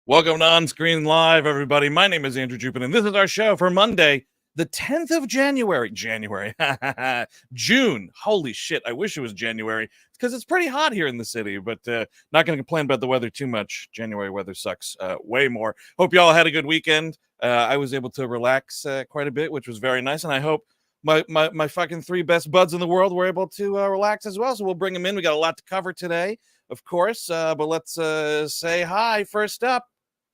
Welcome to On Screen Live, everybody. My name is Andrew Jupin, and this is our show for Monday, the 10th of January. June. Holy shit. I wish it was January because it's pretty hot here in the city, but not going to complain about the weather too much. January weather sucks way more. Hope you all had a good weekend. I was able to relax quite a bit, which was very nice, and I hope my fucking three best buds in the world were able to relax as well, so we'll bring them in. We got a lot to cover today, of course, but let's say hi first up.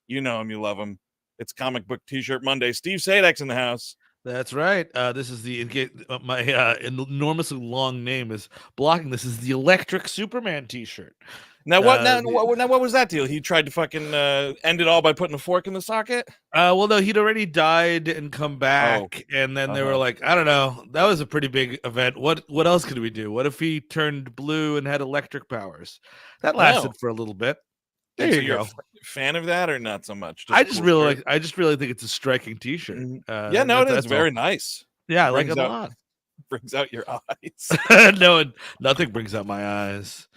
You know him, you love him. It's Comic Book T-Shirt Monday. Steve Sadek's in the house. That's right. This is my enormously long name is blocking. This is the Electric Superman T-shirt. Now what was that deal? He tried to fucking end it all by putting a fork in the socket? Well, no, he'd already died and come back, and then they were like, I don't know, that was a pretty big event. What else could we do? What if he turned blue and had electric powers? That lasted for a little bit. There you go. Fan of that or not so much? I just really think it's a striking T-shirt. Yeah, no, it is very nice. Yeah, I like it a lot. Brings out your eyes. No, nothing brings out my eyes.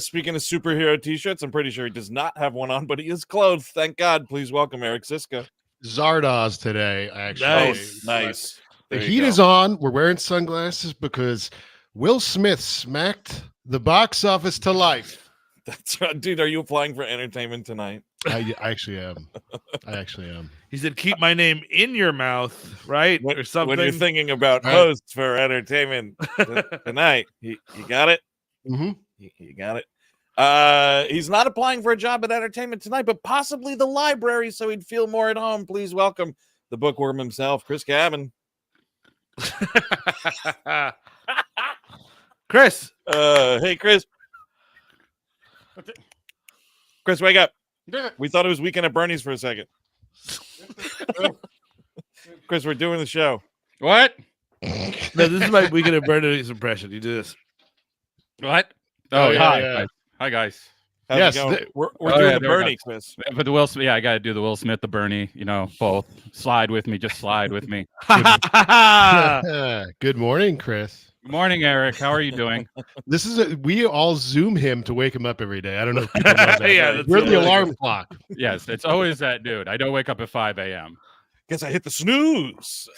Speaking of superhero T-shirts, I'm pretty sure he does not have one on, but he is clothed. Thank God. Please welcome Eric Siska. Zardoz today, actually. Nice. The heat is on. We're wearing sunglasses because Will Smith smacked the box office to life. That's right, dude. Are you applying for entertainment tonight? I actually am. He said, "Keep my name in your mouth," right, or something. When you're thinking about hosts for entertainment tonight, you got it. Mm-hmm. You got it. He's not applying for a job at Entertainment Tonight, but possibly the library, so he'd feel more at home. Please welcome the bookworm himself, Chris Cabin. Chris. Hey, Chris. Chris, wake up. We thought it was Weekend at Bernie's for a second. Chris, we're doing the show. What? No, this is my Weekend at Bernie's impression. You do this. What? Oh, yeah. Hi, guys. How's it going? We're doing the Bernie, Chris. But the Will Smith, I got to do the Will Smith, the Bernie, both. Slide with me. Just slide with me. Good morning, Chris. Good morning, Eric. How are you doing? We all Zoom him to wake him up every day. I don't know if people know that. Yeah, we're the alarm clock. Yes, it's always that dude. I don't wake up at 5 a.m. Guess I hit the snooze.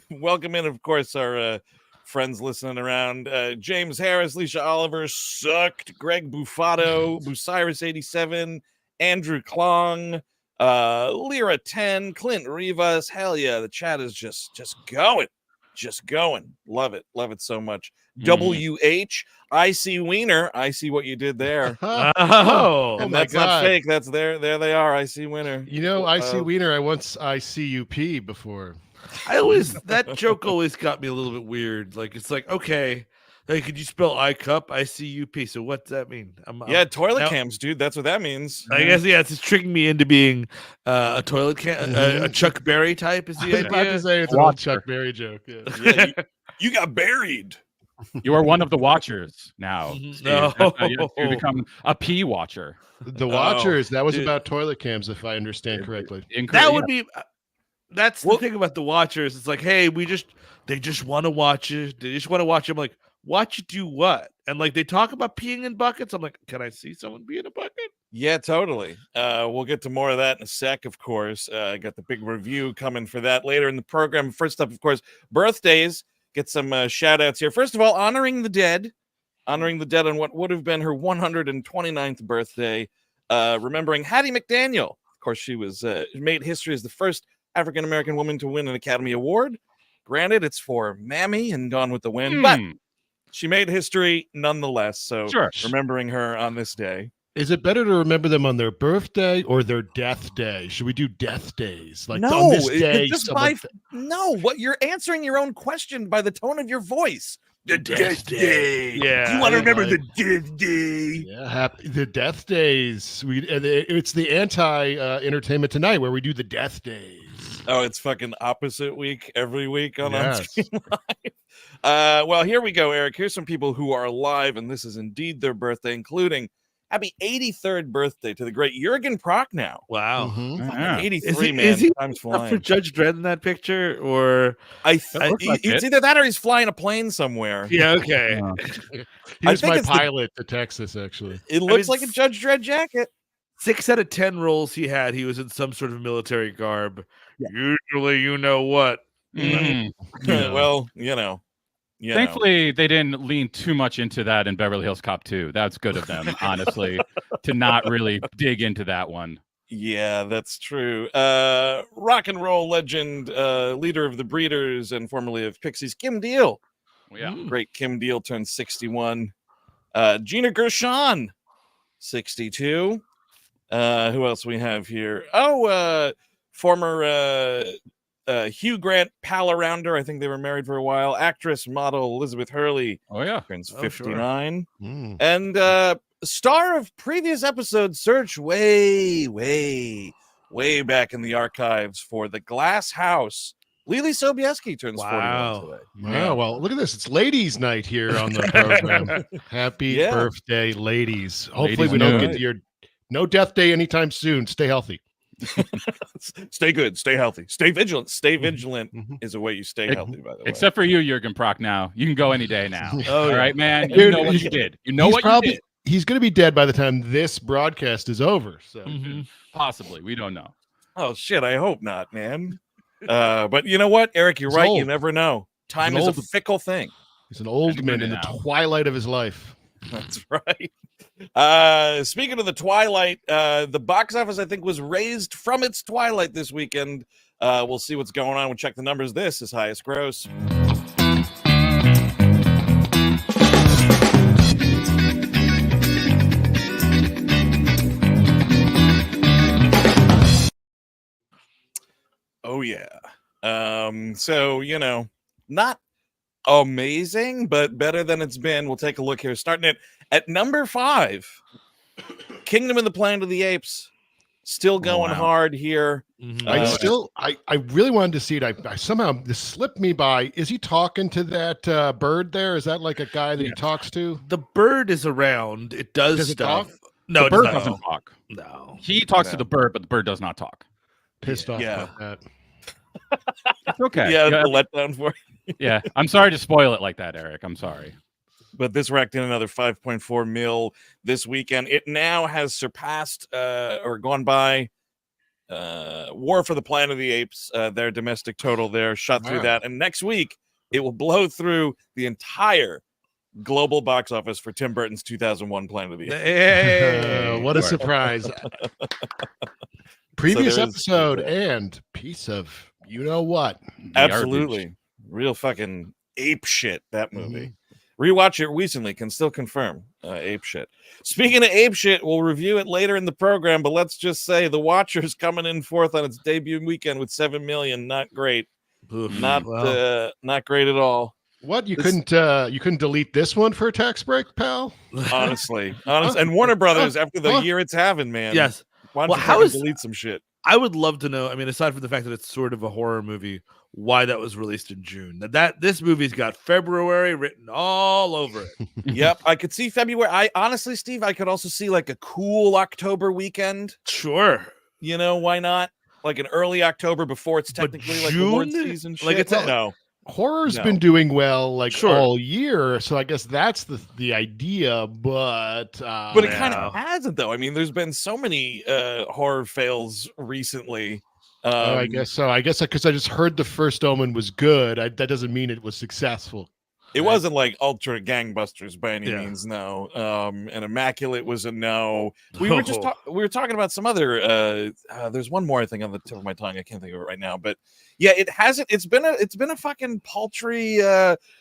Welcome in, of course, our friends listening around. James Harris, Leisha Oliver, Sucked, Greg Bufato, Bucyrus87, Andrew Klong, Lyra 10, Clint Rivas. Hell yeah, the chat is just going. Just going. Love it so much. WH, I see Wiener. I see what you did there. And that's not fake. That's there they are. I see Wiener. I see Wiener. I see you pee before. That joke always got me a little bit weird. Like, it's like, okay, hey, could you spell I cup? I see you pee. So what's that mean? Toilet cams, dude. That's what that means. I guess, it's just tricking me into being a toilet cam, a Chuck Berry type is the idea. I was about to say it's a Chuck Berry joke. Yeah, you got buried. You are one of the watchers now. No. You become a pee watcher. The Watchers. That was about toilet cams, if I understand correctly. That would be. That's the thing about the Watchers. It's like, hey, they just want to watch it. They just want to watch. I'm like, watch you do what? And like, they talk about peeing in buckets. I'm like, can I see someone pee in a bucket? Yeah, totally. We'll get to more of that in a sec, of course. I got the big review coming for that later in the program. First up, of course, birthdays. Get some shout outs here. First of all, honoring the dead on what would have been her 129th birthday. Remembering Hattie McDaniel. Of course, she was made history as the first African-American woman to win an Academy Award. Granted, it's for Mammy and Gone with the Wind, but she made history nonetheless. So remembering her on this day. Is it better to remember them on their birthday or their death day? Should we do death days? Like no, on this day? No, what you're answering your own question by the tone of your voice. The death day. Yeah. You want to remember the death day? Yeah, the death days. It's the anti-Entertainment Tonight where we do the death days. Oh, it's fucking opposite week every week on On-Screen Live. Well, here we go, Eric. Here's some people who are alive, and this is indeed their birthday, including Happy 83rd birthday to the great Jürgen Prochnow. Wow. Mhm. Yeah. 83, man. Is he Time's up for flying. Judge Dredd in that picture, or looks like It's it. either that or he's flying a plane somewhere. yeah? Okay. He I was think my it's the- pilot to Texas, actually. It looks mean, like a Judge Dredd jacket. 6 out of 10 roles he had, he was in some sort of military garb. Yeah. Usually, you know what? Mm. Well, you know. Thankfully, they didn't lean too much into that in Beverly Hills Cop 2. That's good of them, honestly, to not really dig into that one. Yeah, that's true. Rock and roll legend, leader of the Breeders and formerly of Pixies, Kim Deal. Yeah. Great Kim Deal turned 61. Gina Gershon, 62. Who else we have here? Former Hugh Grant pal arounder. I think they were married for a while. Actress, model Elizabeth Hurley Oh, yeah. turns Oh, sure. 59. Mm. And star of previous episodes, search way back in the archives for The Glass House. Lily Sobieski turns 41 today. Wow. Well, look at this. It's ladies' night here on the program. Happy Yeah. birthday, ladies. Hopefully Ladies' we don't noon. get to your no death day anytime soon. Stay healthy. Stay good, stay healthy, stay vigilant. Stay vigilant Mhm. is a way you stay Ex- healthy, by the way. Except for you, Jürgen Prochnow. You can go any day now. Oh, All yeah. right, man. You Dude, know what he's- you did. You know he's what probably you did. he's going to be dead by the time this broadcast is over. So Mhm. Possibly. We don't know. Oh shit, I hope not, man. But you know what, Eric, you're He's right. You old. never know. Time an is a old- fickle thing. he's an old man in the Now. twilight of his life. That's right. Speaking of the Twilight, the box office, I think, was raised from its twilight this weekend. We'll see what's going on. We'll check the numbers. This is Highest Gross. Oh, yeah. So, you know, not amazing, but better than it's been. We'll take a look here. Starting at number 5, Kingdom of the Planet of the Apes. Still going wow. hard here. Mhm. I really wanted to see it. I somehow this slipped me by. Is he talking to that bird there? Is that like a guy that he Yes. talks to? The bird is around. It does, Does it stuff. talk? No, The it bird does doesn't not. talk. No. He talks to No. the bird, but the bird does not talk. Pissed off Yeah. about that. It's okay. Yeah, Yeah, the letdown for yeah. I'm sorry to spoil it like that, Eric. I'm sorry. but this racked in another 5.4 mil this weekend. It now has surpassed or gone by War for the Planet of the Apes, their domestic total there, shot through Wow. that. And next week, it will blow through the entire global box office for Tim Burton's 2001 Planet of the Apes. Hey, What a Right. surprise. Previous there is- episode and piece of you know what. Absolutely. Real fucking ape shit, that movie. Rewatch it recently, can still confirm ape shit. Speaking of ape shit, we'll review it later in the program, but let's just say The Watcher's coming in fourth on its debut weekend with 7 million. Not great. Oof. Not Well, not great at all. What you This- couldn't delete this one for a tax break, pal? Honestly. And Warner Brothers, after the year it's having, man. yes. Why don't Well, you how fucking is- delete some shit? I would love to know. I mean, aside from the fact that it's sort of a horror movie, why that was released in June. That this movie's got February written all over it. Yep, I could see February. I honestly, Steve, I could also see like a cool October weekend. Sure. You know, why not? Like an early October before it's But technically like award June? season shit. Like, it's a- no. Horror's No. been doing well like Sure. all year, so I guess that's the idea, but But it Yeah. kind of hasn't, though. I mean, there's been so many horror fails recently. I guess so. I guess because I just heard the first Omen was good. That doesn't mean it was successful. It wasn't like ultra gangbusters by any Yeah. means, no. And Immaculate was a no. We were just Oh. we were talking about some other. There's one more thing on the tip of my tongue. I can't think of it right now, but yeah, it hasn't. It's been a fucking paltry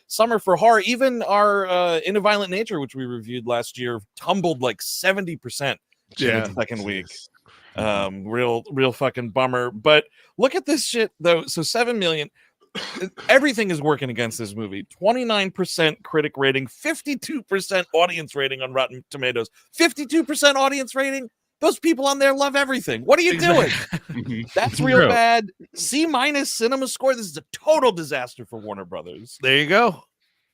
summer for horror. Even our In a Violent Nature, which we reviewed last year, tumbled like 70% in Yeah. its second week. Real fucking bummer. But look at this shit though. So 7 million. Everything is working against this movie. 29% critic rating, 52% audience rating on Rotten Tomatoes. 52% audience rating. Those people on there love everything. What are you doing? That's real True. bad. C- cinema score. This is a total disaster for Warner Brothers. There you go.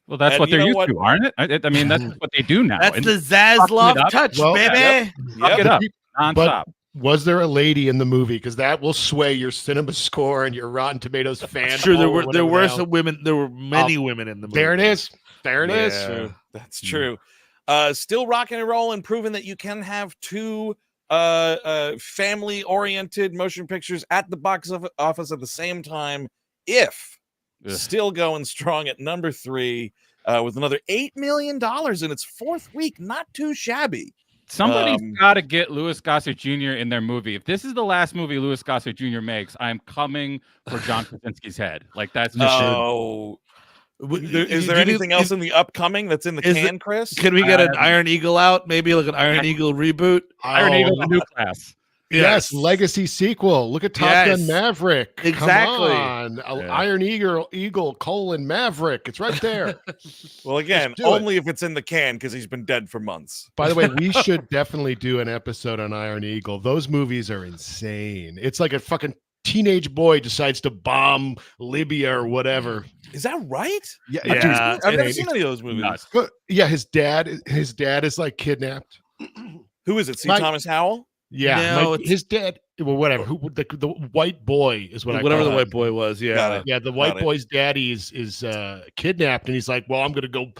Well, that's And what you they're know used what? to, aren't it? I mean, that's what they do now. That's and the fucking it Zaslav up. touch, Well, baby. Fuck it up nonstop. But was there a lady in the movie? Because that will sway your cinema score and your Rotten Tomatoes fan. Sure, poll or there whatever were the hell. some women. There were many women in the movie. There it is. There it is. Yeah. True. That's true. Still rocking and rolling, proving that you can have two family-oriented motion pictures at the box office at the same time. If still going strong at number 3 with another $8 million in its 4th week. Not too shabby. Somebody's got to get Louis Gossett Jr. in their movie. If this is the last movie Louis Gossett Jr. makes, I'm coming for John Krasinski's head. Like that's is there anything else in the upcoming that's in the can, Chris? Can we get an Iron Eagle out? Maybe like an Iron Eagle reboot? Iron Eagle, the new class. Yes, legacy sequel. Look at Top Gun Maverick. Exactly. Come on. Iron Eagle, Maverick. It's right there. Well, again, only if it's in the can because he's been dead for months. By the way, we should definitely do an episode on Iron Eagle. Those movies are insane. It's like a fucking teenage boy decides to bomb Libya or whatever. Is that right? Yeah. I've never seen any of those movies. Yeah, his dad is like kidnapped. Who is it? C. Thomas Howell? Yeah, no, his dad. Well, whatever. Who the white boy is whatever the white boy was. Yeah, yeah. The white boy's daddy is kidnapped, and he's like, "Well, I'm gonna go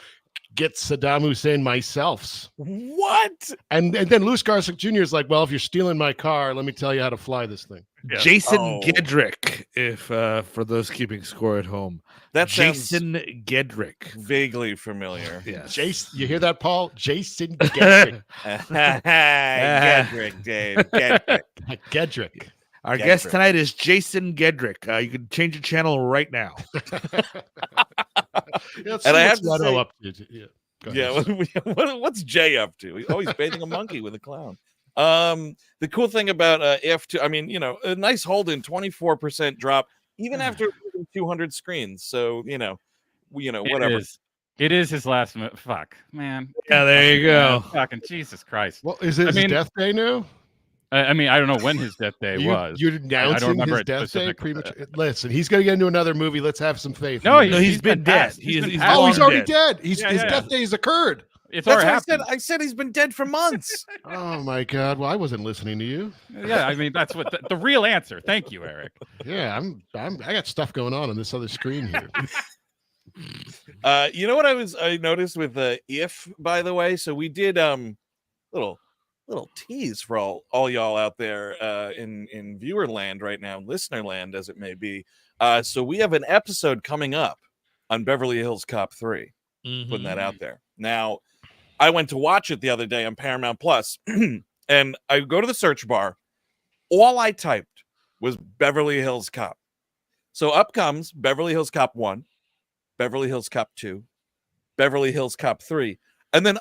get Saddam Hussein myself." What? And then Louis Gossett Jr. is like, "Well, if you're stealing my car, let me tell you how to fly this thing." Yeah. Jason Gedrick, if for those keeping score at home. That's Jason Gedrick. Vaguely familiar. Yes. Jason, you hear that, Paul? Jason Gedrick. Gedrick, Dave. Gedrick. Our guest tonight is Jason Gedrick. You can change the channel right now. And I have to say, up to. What's Jay up to? He's bathing a monkey with a clown. The cool thing about I mean, a nice hold in 24% drop even after 200 screens. So whatever. It is his last fuck, man. Yeah, there you go. Fucking Jesus Christ. Well, is it his death day now? I mean, I don't know when his death day was. You're announcing his death day premature. Listen, he's going to get into another movie. Let's have some faith. No, he's been dead. He's already dead. His death day has occurred. That's what I said he's been dead for months. Oh my God! Well, I wasn't listening to you. Yeah, I mean that's what the real answer. Thank you, Eric. Yeah, I got stuff going on this other screen here. You know what I noticed with If, by the way. So we did little tease for all y'all out there in viewer land right now, listener land as it may be. So we have an episode coming up on Beverly Hills Cop 3. Putting that out there now. I went to watch it the other day on Paramount Plus, and I go to the search bar. All I typed was Beverly Hills Cop. So up comes Beverly Hills Cop 1, Beverly Hills Cop 2, Beverly Hills Cop 3, and then,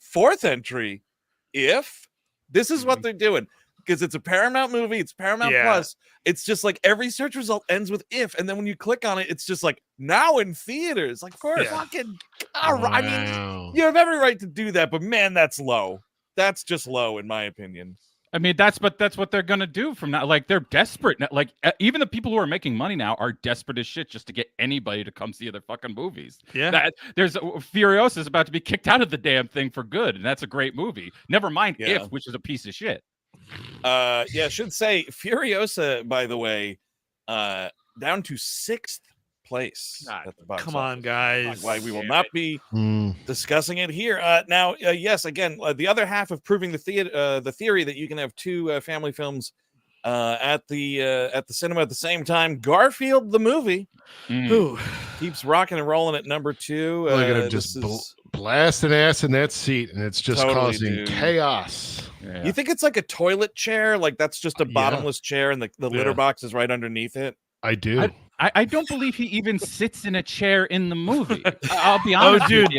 fourth entry, If. This is what they're doing. Because it's a Paramount movie, it's Paramount Plus. It's just like every search result ends with If, and then when you click on it, it's just like now in theaters. Like, for fucking, I mean, you have every right to do that, but man, that's low. That's just low, in my opinion. I mean, that's what they're gonna do from now. Like, they're desperate. Like, even the people who are making money now are desperate as shit just to get anybody to come see their fucking movies. Yeah, there's Furiosa is about to be kicked out of the damn thing for good, and that's a great movie. Never mind If, which is a piece of shit. I should say Furiosa, by the way, down to 6th place at the box Come office. On, guys. Why we will not be discussing it here. Now, yes, again, the other half of proving the theory that you can have two family films at the cinema at the same time. Garfield the movie keeps rocking and rolling at number 2. Look at him just blasting ass in that seat, and it's just causing chaos. Yeah. You think it's like a toilet chair? Like that's just a bottomless chair, and the litter box is right underneath it? I do. I don't believe he even sits in a chair in the movie. I'll be honest. Dude,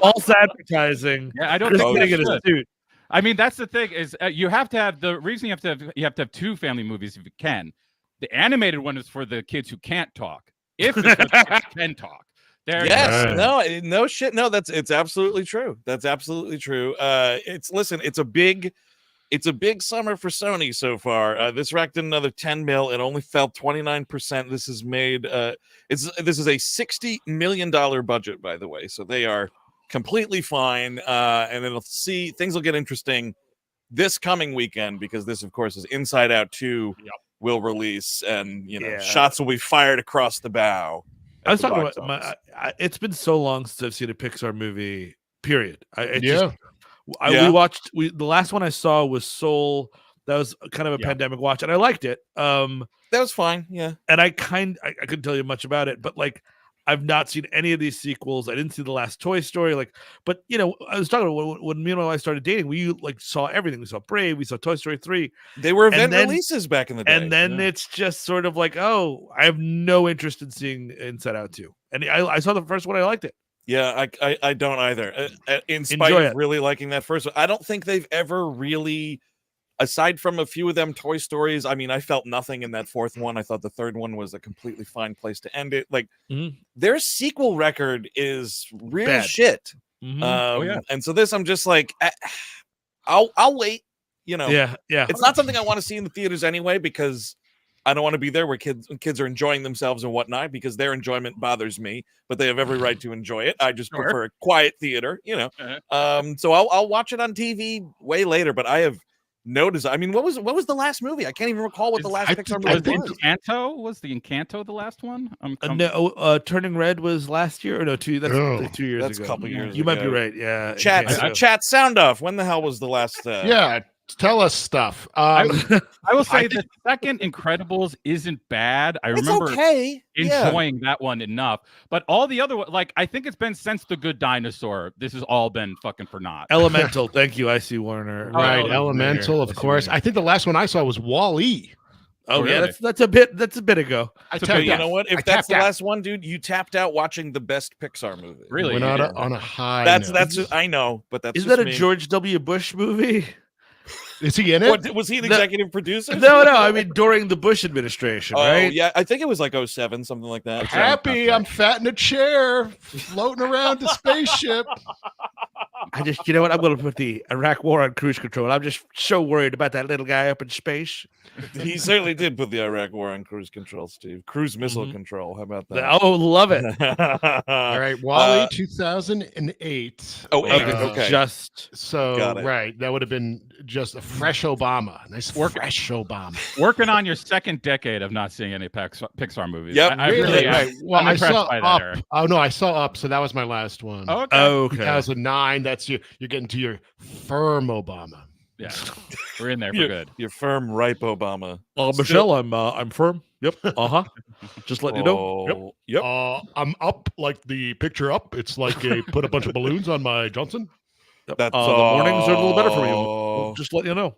false advertising. Yeah, I don't think get a suit. I mean, that's the thing is you have to have the reason you have to have two family movies if you can. The animated one is for the kids who can't talk. If the kids can talk. No shit. No, it's absolutely true. That's absolutely true. It's a big It's a big summer for Sony so far. This racked in another 10 mil. It only fell 29%. This is made. This is a $60 million budget, by the way. So they are completely fine. And then things will get interesting this coming weekend, because this, of course, is Inside Out 2 will release, and shots will be fired across the bow. I was talking about it's been so long since I've seen a Pixar movie. Period. We watched. The last one I saw was Soul. That was kind of a pandemic watch, and I liked it. That was fine. Yeah, and I couldn't tell you much about it, but like, I've not seen any of these sequels. I didn't see the last Toy Story. But I was talking about when me and my wife started dating, we saw everything. We saw Brave. We saw Toy Story 3. They were event releases back in the day. And then it's just sort of like, oh, I have no interest in seeing Inside Out 2. And I saw the first one. I liked it. Yeah, I don't either. In spite of really liking that first one, I don't think they've ever really, aside from a few of them Toy Stories, I mean, I felt nothing in that fourth one. I thought the third one was a completely fine place to end it. Like, their sequel record is real bad shit. And so this, I'm just like, I'll wait. Yeah. It's not something I want to see in the theaters anyway, because I don't want to be there where kids are enjoying themselves and whatnot, because their enjoyment bothers me, but they have every right to enjoy it. I just prefer a quiet theater, So I'll watch it on TV way later. But I have no desire. I mean, what was the last movie? I can't even recall what the last Pixar movie was. Encanto? Was the Encanto the last one? No, Turning Red was last year, or no? 2 years. That's 2 years ago. That's a couple years. You might be right. Yeah. Chat. Sound off. When the hell was the last? Yeah. Tell us stuff. I will say the second Incredibles isn't bad. I remember enjoying that one enough, but all the other like, I think it's been since The Good Dinosaur. This has all been fucking for naught. Elemental. Thank you, I.C. Warner. Right, Elemental, of course. I think the last one I saw was Wall-E. Oh really? Yeah, that's a bit ago. You know what? If that's the last one, dude, you tapped out watching the best Pixar movie. Really? Went on a high. That's I know, but that's isn't that a George W. Bush movie? Is he in it? Was he an executive producer? No. I mean, during the Bush administration, right? Yeah, I think it was like 07, something like that. Happy, I'm fat in a chair, floating around the spaceship. I just, you know what? I'm going to put the Iraq War on cruise control. I'm just so worried about that little guy up in space. He certainly did put the Iraq War on cruise control, Steve. Cruise missile control. How about that? Oh, love it. All right, Wall-E, 2008. Oh, okay. Just so right. That would have been just a fresh Obama. Nice fresh Obama. Working on your second decade of not seeing any Pixar movies. Yep, I really right. Well, I saw Up. That, oh no, I saw Up, so that was my last one. Oh, okay. 2009. That's you're getting to your firm Obama. Yeah, we're in there for good. Your firm, ripe Obama. Michelle, I'm firm. Yep. Just letting you know. Yep. I'm up like the picture Up. It's like put a bunch of balloons on my Johnson. That's the mornings are a little better for me. Just letting you know.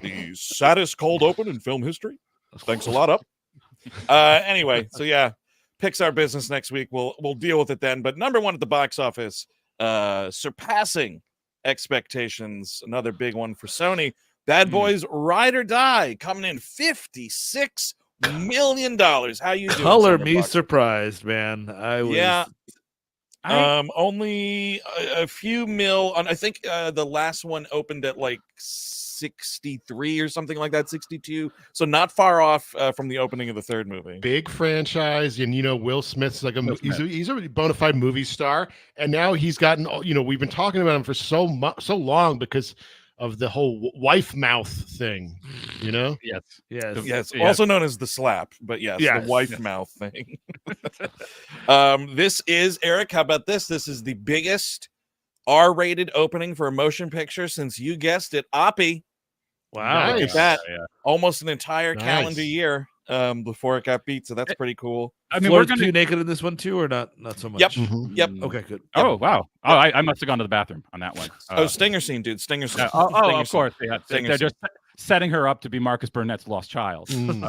The saddest cold open in film history. Thanks a lot, Up. Anyway, so yeah, Pixar business next week. We'll deal with it then. But number one at the box office, surpassing expectations. Another big one for Sony. Bad Boys Ride or Die coming in $56 million. How you doing? Color me surprised, man. I was. Yeah. Only a few mil. I think the last one opened at like 63 or something like that, 62. So not far off from the opening of the third movie. Big franchise, and Will Smith's like he's a bona fide movie star, and now he's gotten. We've been talking about him for so long because of the whole wife mouth thing. Yes. Also known as the slap, but the wife mouth thing. This is Eric. How about this? This is the biggest R-rated opening for a motion picture since, you guessed it, Oppie. Wow, look at that! Almost an entire calendar year before it got beat. So that's pretty cool. I mean, we're too naked in this one too, or not so much. Yep. Yep. Okay, good. Oh wow. Oh, I must have gone to the bathroom on that one. Stinger scene, dude. Stinger scene. Stinger of course. They're just setting her up to be Marcus Burnett's lost child. And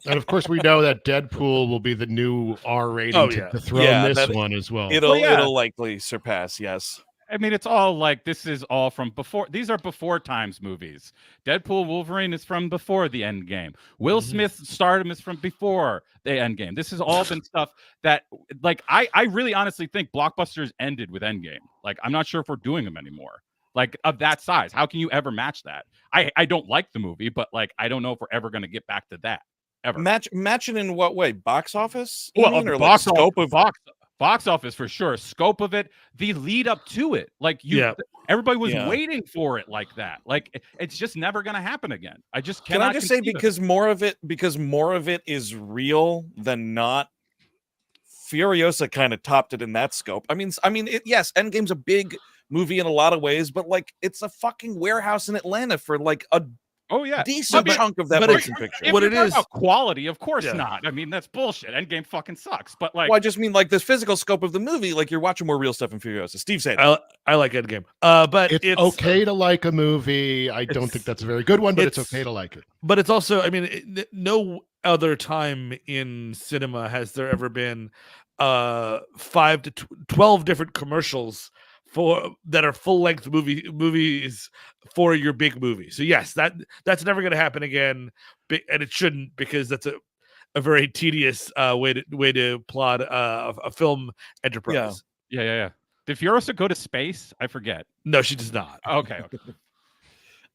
of course, we know that Deadpool will be the new R rating to throw this one as well. It'll likely surpass. Yes. I mean, it's all like, this is all from before. These are before times movies. Deadpool Wolverine is from before the end game. Will Smith's stardom is from before the end game. This has all been stuff that, like, I really honestly think blockbusters ended with Endgame. Like, I'm not sure if we're doing them anymore. like of that size. How can you ever match that? I don't like the movie, but like I don't know if we're ever going to get back to that ever. Match it in what way? Box office? Well, mean, the or box like scope office, of box office for sure. Scope of it, the lead up to it, like everybody was waiting for it like that. Like it's just never going to happen again. I just cannot. Can I just say because more of it is real than not. Furiosa kind of topped it in that scope. I mean, yes, Endgame's a big movie in a lot of ways, but like it's a fucking warehouse in Atlanta for like a decent chunk of that motion picture. If you're talking about quality, of course not. I mean, that's bullshit. Endgame fucking sucks. But like, well, I just mean like the physical scope of the movie. Like you're watching more real stuff in Furiosa. Steve said, I like Endgame, but it's okay to like a movie. I don't think that's a very good one, but it's okay to like it. But it's also, I mean, no other time in cinema has there ever been 5 to 12 different commercials that are full-length movies for your big movie. So yes, that's never going to happen again, and it shouldn't, because that's a very tedious way to plot a film enterprise. Yeah. Did Furiosa go to space? I forget. No, she does not. Okay.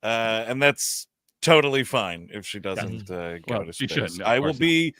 And that's totally fine if she doesn't go to space. Shouldn't, I will be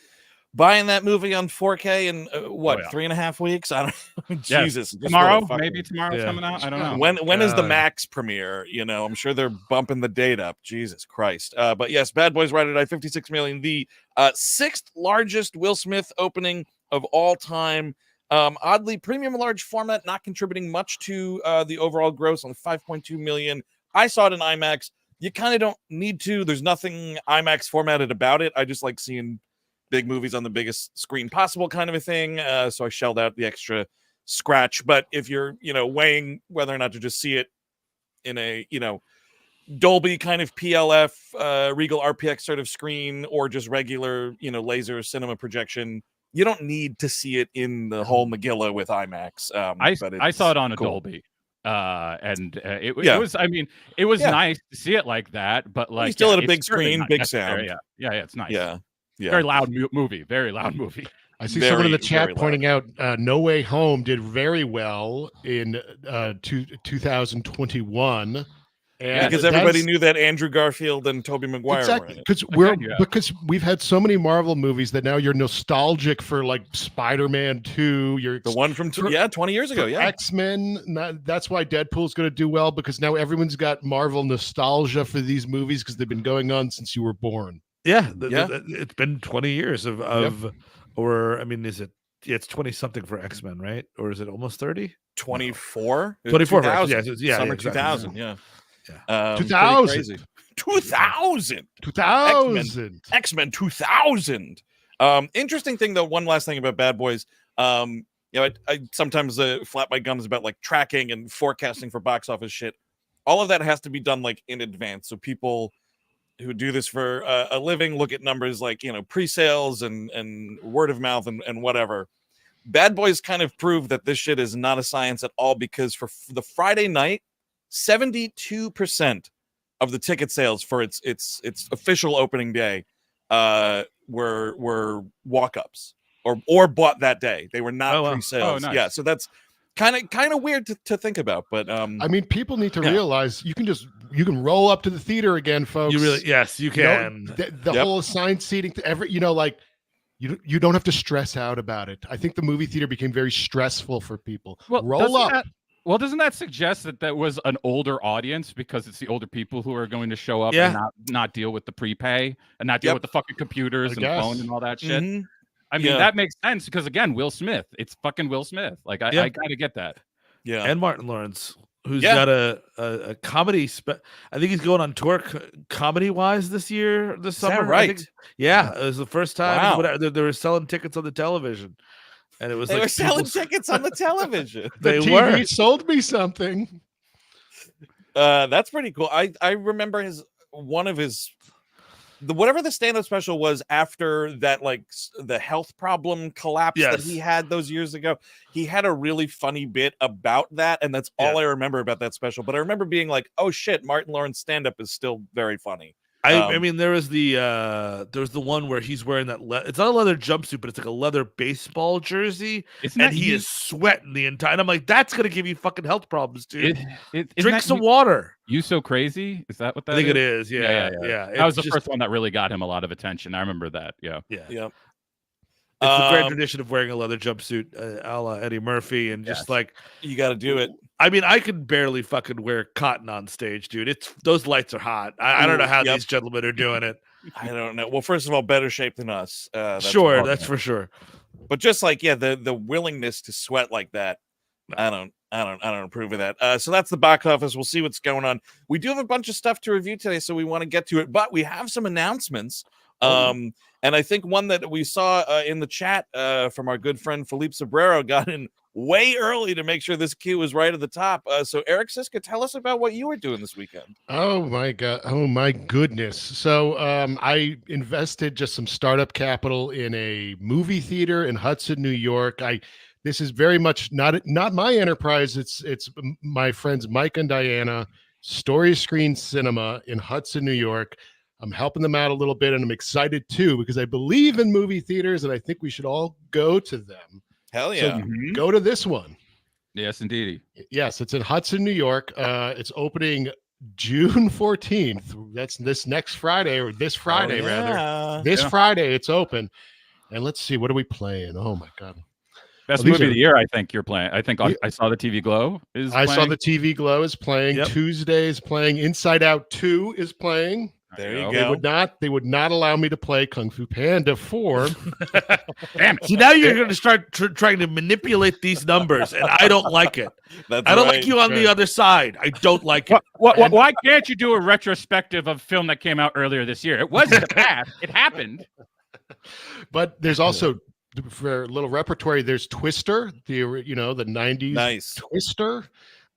buying that movie on 4K in 3.5 weeks. I don't know. Jesus. Tomorrow? Maybe tomorrow's coming out. I don't know. When is the Max premiere? You know, I'm sure they're bumping the date up. Jesus Christ. But yes, Bad Boys Ride or Die, 56 million, the 6th largest Will Smith opening of all time. Oddly, premium large format not contributing much to the overall gross, on 5.2 million. I saw it in IMAX. You kind of don't need to. There's nothing IMAX formatted about it. I just like seeing big movies on the biggest screen possible, kind of a thing. So I shelled out the extra scratch. But if you're, weighing whether or not to just see it in a, Dolby kind of PLF, Regal RPX sort of screen, or just regular, laser cinema projection, you don't need to see it in the whole Megillah with IMAX. I saw it on a Dolby. It was, I mean, it was nice to see it like that, but like you still had a big screen, big sound. Yeah, it's nice. Yeah. Very loud movie. Very loud movie. I see someone in the chat pointing out No Way Home did very well in 2021. Because everybody knew that Andrew Garfield and Tobey Maguire were in it. Because we've had so many Marvel movies that now you're nostalgic for, like Spider-Man 2. You're the one from 20 years ago. Yeah, X-Men. That's why Deadpool's going to do well, because now everyone's got Marvel nostalgia for these movies because they've been going on since you were born. Yeah, it's been 20 years or I mean, is it? Yeah, it's 20 something for X-Men, right? Or is it almost 30? 24. 24. Summer 2000. Yeah. 2000. 2000. X-Men 2000. Interesting thing though. One last thing about Bad Boys. I sometimes flap my gums about like tracking and forecasting for box office shit. All of that has to be done like in advance, so people who do this for a living look at numbers like pre-sales and word of mouth and whatever. Bad Boys kind of proved that this shit is not a science at all, because for the Friday night, 72% of the ticket sales for its official opening day were walk-ups or bought that day. They were not pre-sales. Nice. Yeah, so that's kind of weird to think about, but I mean, people need to realize you can roll up to the theater again, folks. Yes, you can. The whole assigned seating, you don't have to stress out about it. I think the movie theater became very stressful for people. Well, roll up. Doesn't that suggest that was an older audience, because it's the older people who are going to show up and not deal with the prepay and not deal with the fucking computers and phone and all that shit? Mm-hmm. I mean, that makes sense, because again, Will Smith, it's fucking Will Smith. Like I gotta get that. Yeah. And Martin Lawrence, who's got a comedy. I think he's going on tour comedy wise this summer. Is that right? It was the first time they were selling tickets on the television, and it was they were selling tickets on the television. The TV sold me something. That's pretty cool. I remember whatever the stand-up special was after that, like the health problem collapse that he had those years ago. He had a really funny bit about that, and that's all I remember about that special. But I remember being like, "Oh shit, Martin Lawrence stand-up is still very funny." I mean, there was the one where he's wearing that. It's not a leather jumpsuit, but it's like a leather baseball jersey, and he is sweating the entire. And I'm like, that's gonna give you fucking health problems, dude. Drink some water. You So Crazy? Is that what that is? I think it is. Yeah. That was the first one that really got him a lot of attention. I remember that. Yeah. Yep. It's the grand tradition of wearing a leather jumpsuit, a la Eddie Murphy, and just like you got to do it. I mean, I could barely fucking wear cotton on stage, dude. Those lights are hot. I don't know how these gentlemen are doing it. I don't know. Well, first of all, better shape than us. That's for sure. But just like the willingness to sweat like that, I don't approve of that. So that's the box office. We'll see what's going on. We do have a bunch of stuff to review today, so we want to get to it. But we have some announcements. And I think one that we saw in the chat from our good friend Felipe Sobrero got in way early to make sure this queue was right at the top. So Eric Siska, tell us about what you were doing this weekend. Oh my God. Oh my goodness. So I invested just some startup capital in a movie theater in Hudson, New York. This is very much not my enterprise. It's my friends Mike and Diana, Story Screen Cinema in Hudson, New York. I'm helping them out a little bit, and I'm excited too because I believe in movie theaters, and I think we should all go to them. Hell yeah! So go to this one. Yes, indeed. Yes, it's in Hudson, New York. It's opening June 14th. That's this next Friday, or this Friday rather. This Friday, it's open. And let's see, what are we playing? Oh my God! Best movie of the year, I think you're playing. I think I saw the TV Glow is. I saw the TV Glow is playing. Yep. Tuesday is playing. Inside Out 2 is playing. There you go. They would not allow me to play Kung Fu Panda 4. Damn it. See, now you're going to start trying to manipulate these numbers, and I don't like it. I don't like you on the other side. I don't like it. Why can't you do a retrospective of film that came out earlier this year? It was in the past. It happened. But there's also, for a little repertory, there's Twister, the 90s Twister.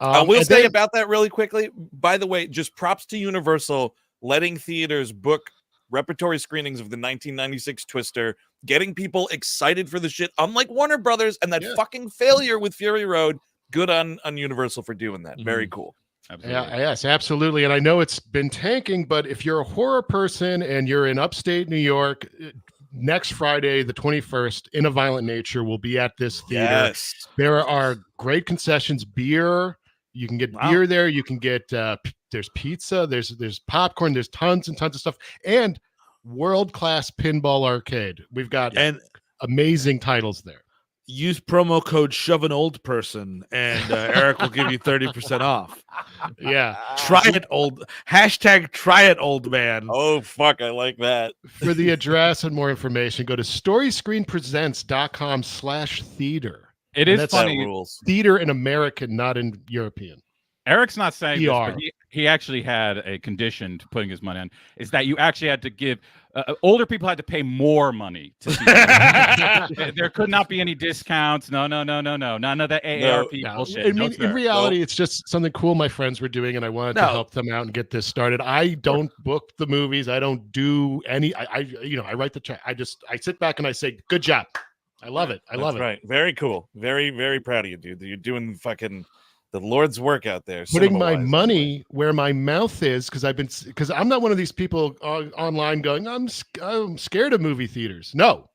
I will say about that really quickly. By the way, just props to Universal letting theaters book repertory screenings of the 1996 Twister, getting people excited for the shit, unlike Warner Brothers and that fucking failure with Fury Road. Good on Universal for doing that. Very cool. Absolutely. Yes, absolutely. And I know it's been tanking, but if you're a horror person and you're in upstate New York, next Friday, the 21st, In a Violent Nature will be at this theater. Yes. There are great concessions, beer. You can get beer there. You can get there's pizza, there's popcorn, there's tons and tons of stuff, and world-class pinball arcade. We've got amazing titles there. Use promo code Shove an Old Person, and Eric will give you 30% off. Yeah, try it, old. # try it, old man. Oh fuck, I like that. For the address and more information, go to storyscreenpresents.com/theater. It is funny. Theater in American, not in European. Eric's not saying this, but he actually had a condition to putting his money on, is that you actually had to give older people had to pay more money to see there could not be any discounts. No. None of the AARP bullshit. I mean, in reality, it's just something cool my friends were doing, and I wanted to help them out and get this started. I don't book the movies. I don't do any. I write the check. I sit back and I say, "Good job." I love it. I love it. Right. Very cool. Very, very proud of you, dude. You're doing fucking the Lord's work out there. Putting my money where my mouth is, because I'm not one of these people online going, I'm scared of movie theaters. No,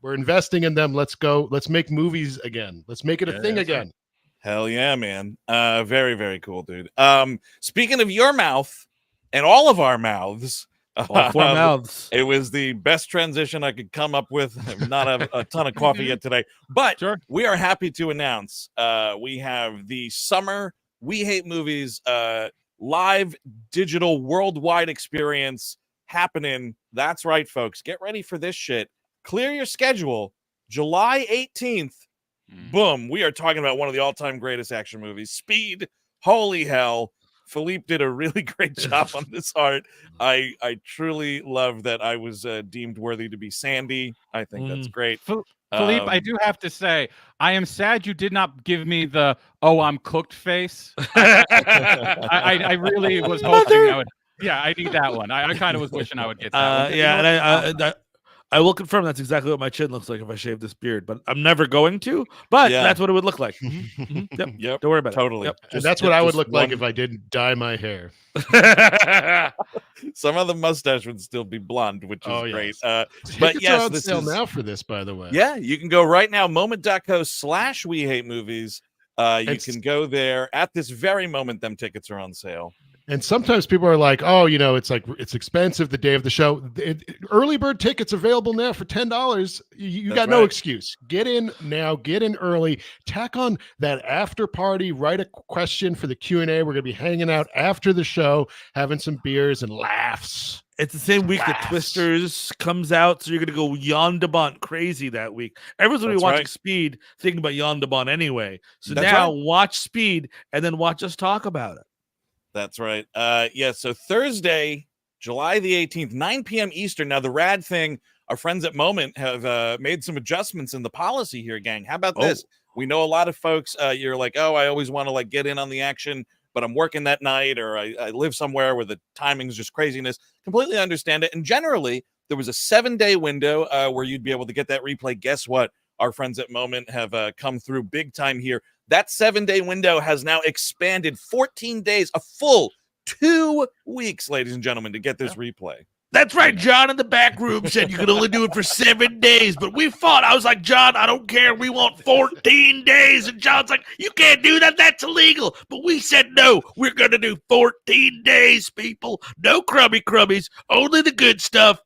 we're investing in them. Let's go. Let's make movies again. Let's make it a thing again. Hell yeah, man. Very, very cool, dude. Speaking of your mouth and all of our mouths, all 4 mouths. It was the best transition I could come up with. I've not had a ton of coffee yet today, but we are happy to announce we have the Summer We Hate Movies live digital worldwide experience happening. That's right, folks. Get ready for this shit. Clear your schedule. July 18th. Boom. We are talking about one of the all-time greatest action movies, Speed. Holy hell. Philippe did a really great job on this art. I truly love that I was deemed worthy to be Sandy. I think that's great. Philippe, I do have to say, I am sad you did not give me the I'm cooked face. I really was hoping I would. Yeah, I need that one. I kind of was wishing I would get that one. Yeah, and I will confirm that's exactly what my chin looks like if I shave this beard, but I'm never going to. But that's what it would look like. Yep. Don't worry about totally. it. And that's what I would look like if I didn't dye my hair. Some of the mustache would still be blonde, which is great. But yes, this is now for this, by the way. Yeah, you can go right now, moment.co/WeHateMovies. You can go there at this very moment. Them tickets are on sale. And sometimes people are like, oh, it's expensive the day of the show. Early bird tickets available now for $10. You got no excuse. Get in now, get in early, tack on that after party, write a question for the Q&A. We're going to be hanging out after the show, having some beers and laughs. It's the same week that Twisters comes out, so you're going to go Jan de Bont crazy that week. Everyone's going to be watching Speed, thinking about Jan de Bont anyway. So now watch Speed and then watch us talk about it. That's right. So Thursday, July the 18th, 9 p.m. Eastern. Now, the rad thing, our friends at Moment have made some adjustments in the policy here, gang. How about this? We know a lot of folks, you're like, oh, I always want to get in on the action, but I'm working that night, or I live somewhere where the timing's just craziness. Completely understand it. And generally, there was a 7-day window where you'd be able to get that replay. Guess what? Our friends at Moment have come through big time here. That 7-day window has now expanded 14 days, a full 2 weeks, ladies and gentlemen, to get this replay. That's right. John in the back room said you could only do it for 7 days, but we fought. I was like, John, I don't care. We want 14 days. And John's like, you can't do that. That's illegal. But we said, no, we're going to do 14 days, people. No crummies, only the good stuff.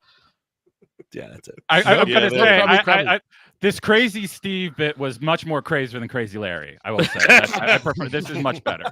Yeah, that's it. I'm going to say, this crazy Steve bit was much more crazier than Crazy Larry. I will say. I prefer this is much better.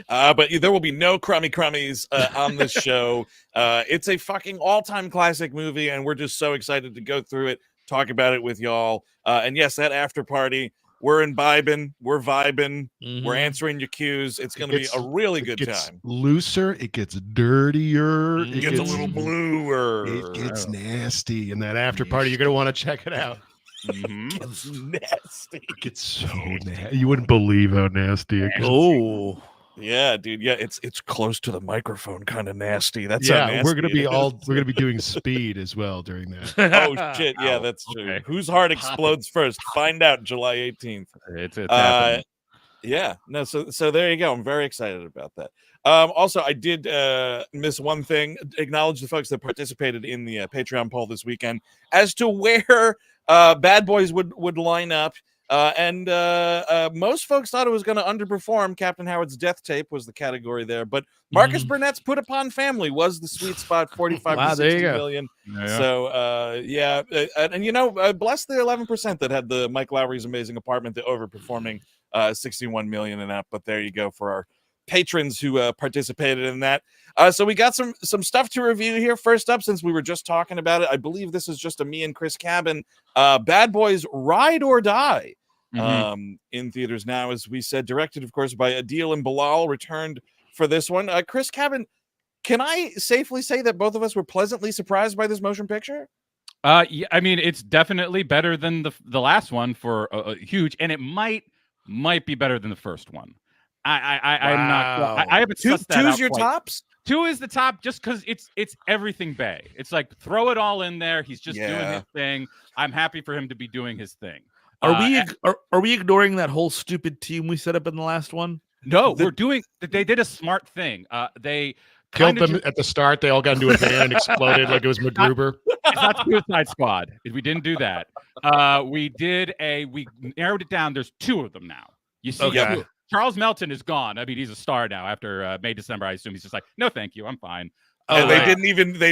But there will be no crummies on this show. It's a fucking all-time classic movie, and we're just so excited to go through it, talk about it with y'all. And yes, that after party, we're imbibing, we're vibing, we're answering your cues. It's going to be a really good time. Looser, it gets dirtier, it gets a little bluer. It gets nasty. In that after party, you're going to want to check it out. It gets nasty. It gets so nasty. You wouldn't believe how nasty it gets. Oh. Yeah, dude. Yeah, it's close to the microphone, kind of nasty. That's how nasty we're gonna be doing Speed as well during that. Oh shit, yeah, that's true. Okay. Whose heart explodes first? Find out July 18th. It's happening. Yeah, no, so there you go. I'm very excited about that. Also, I did miss one thing. Acknowledge the folks that participated in the Patreon poll this weekend as to where Bad Boys would line up. And most folks thought it was going to underperform. Captain Howard's Death Tape was the category there, but Marcus Burnett's Put Upon Family was the sweet spot, 45 to 60 million. Yeah. So, and bless the 11% that had the Mike Lowry's Amazing Apartment, the overperforming 61 million and up. But there you go for our patrons who participated in that. So we got some stuff to review here. First up, since we were just talking about it, I believe this is just a me and Chris Cabin. Bad Boys Ride or Die in theaters now, as we said, directed, of course, by Adil and Bilal, returned for this one. Chris Cabin, can I safely say that both of us were pleasantly surprised by this motion picture? Yeah, I mean, it's definitely better than the last one for a huge, and it might be better than the first one. I'm not. I haven't sussed that out. Two's your tops? 2 is the top just because it's everything Bay. It's like throw it all in there. He's just doing his thing. I'm happy for him to be doing his thing. Are we ignoring that whole stupid team we set up in the last one? No, we're doing. They did a smart thing. They killed them at the start. They all got into a van and exploded like it was MacGruber. It's not Suicide Squad. We didn't do that. We narrowed it down. There's 2 of them now. You see, Charles Melton is gone. I mean, he's a star now after May, December. I assume he's just like, no, thank you, I'm fine. And they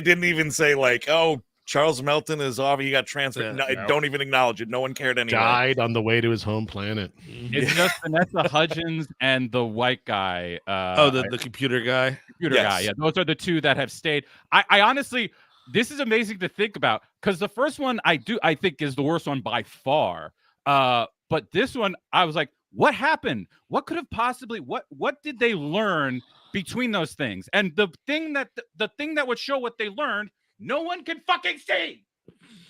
didn't even say like, oh, Charles Melton is off. He got transferred. No. Don't even acknowledge it. No one cared anyway. Died on the way to his home planet. It's just Vanessa Hudgens and the white guy. The computer guy. Guy. Yeah, those are the 2 that have stayed. I honestly, this is amazing to think about because the first one I think is the worst one by far. But this one, I was like, what happened? What could have possibly? What did they learn between those things? And the thing that would show what they learned, no one can fucking see.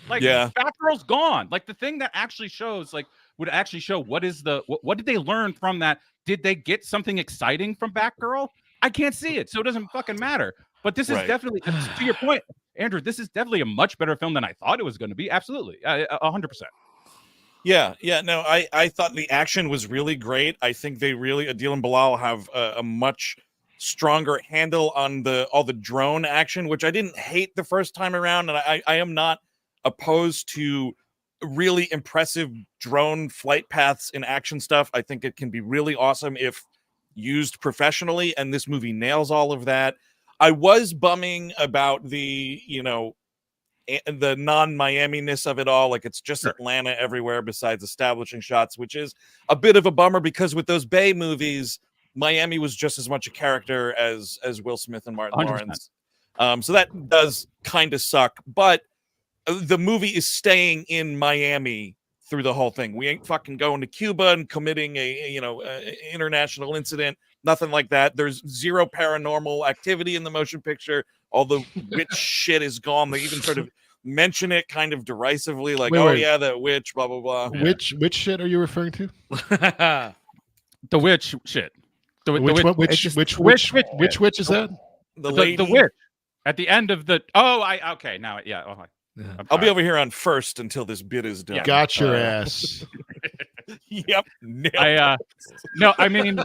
Like, Batgirl's gone. Like the thing that actually shows, like, would actually show what did they learn from that? Did they get something exciting from Batgirl? I can't see it, so it doesn't fucking matter. But this is definitely, to your point, Andrew, this is definitely a much better film than I thought it was going to be. Absolutely, 100%. Yeah, no, I thought the action was really great. I think they really, Adil and Bilal have a much stronger handle on all the drone action, which I didn't hate the first time around, and I am not opposed to really impressive drone flight paths in action stuff. I think it can be really awesome if used professionally, and this movie nails all of that. I was bumming about the non-Miami-ness of it all. Like, it's just Atlanta everywhere besides establishing shots, which is a bit of a bummer because with those Bay movies, Miami was just as much a character as Will Smith and Martin 100%. Lawrence. So that does kind of suck, but the movie is staying in Miami through the whole thing. We ain't fucking going to Cuba and committing a international incident. Nothing like that. There's zero paranormal activity in the motion picture. All the witch shit is gone. They even sort of mention it kind of derisively, like, wait. Yeah, that witch, blah, blah, blah. Which shit are you referring to? The witch shit. Which witch is that? The witch. At the end of the... okay, now, yeah. I'll be over here on first until this bit is done. Got your ass. Yep. No, I mean,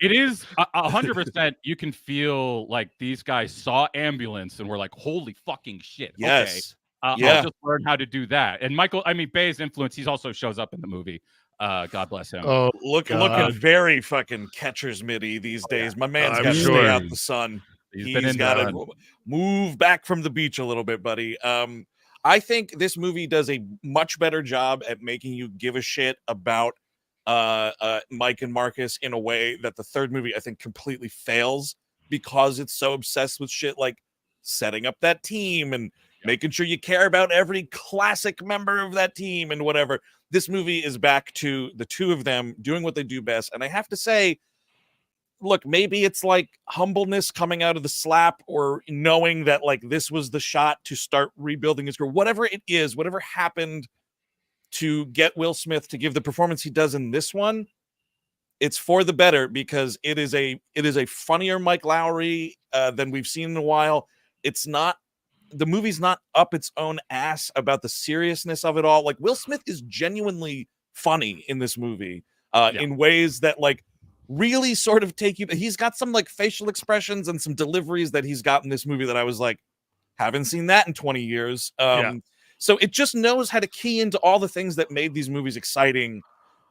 it is 100%. You can feel like these guys saw ambulance and were like, holy fucking shit. Yes. Okay. I'll just learn how to do that. And Bay's influence, he also shows up in the movie. God bless him. Oh, looking very fucking catcher's mitty these days. My man's got to stay out the sun. He's got to move back from the beach a little bit, buddy. I think this movie does a much better job at making you give a shit about Mike and Marcus in a way that the third movie, I think, completely fails because it's so obsessed with shit like setting up that team and making sure you care about every classic member of that team and whatever. This movie is back to the two of them doing what they do best. And I have to say, look, maybe it's like humbleness coming out of the slap or knowing that like this was the shot to start rebuilding his career, whatever it is, whatever happened to get Will Smith to give the performance he does in this one. It's for the better because it is a funnier Mike Lowry than we've seen in a while. The movie's not up its own ass about the seriousness of it all. Like, Will Smith is genuinely funny in this movie in ways that like really sort of take you. He's got some like facial expressions and some deliveries that he's got in this movie that I was like, haven't seen that in 20 years. So it just knows how to key into all the things that made these movies exciting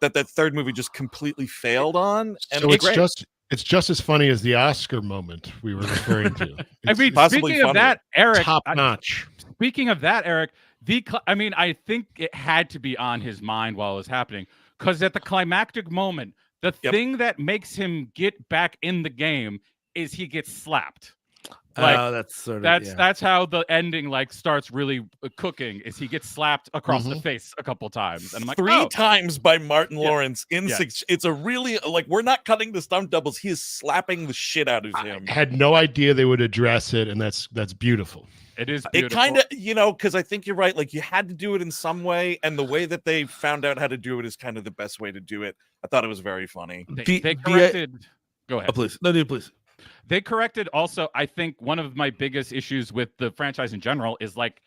that third movie just completely failed on. And so it's just as funny as the Oscar moment we were referring to. I mean, speaking of that, Eric, top notch. Speaking of that, Eric, I think it had to be on his mind while it was happening because at the climactic moment, the thing that makes him get back in the game is he gets slapped. Like, that's how the ending like starts really cooking. Is he gets slapped across the face a couple times, and I'm like three times by Martin Lawrence in six. It's a really like we're not cutting the stunt doubles. He is slapping the shit out of him. I had no idea they would address it, and that's beautiful. It is beautiful. It kind of, because I think you're right. Like you had to do it in some way, and the way that they found out how to do it is kind of the best way to do it. I thought it was very funny. They corrected. Go ahead. Oh, please. No, dude, please. They corrected also, I think one of my biggest issues with the franchise in general is like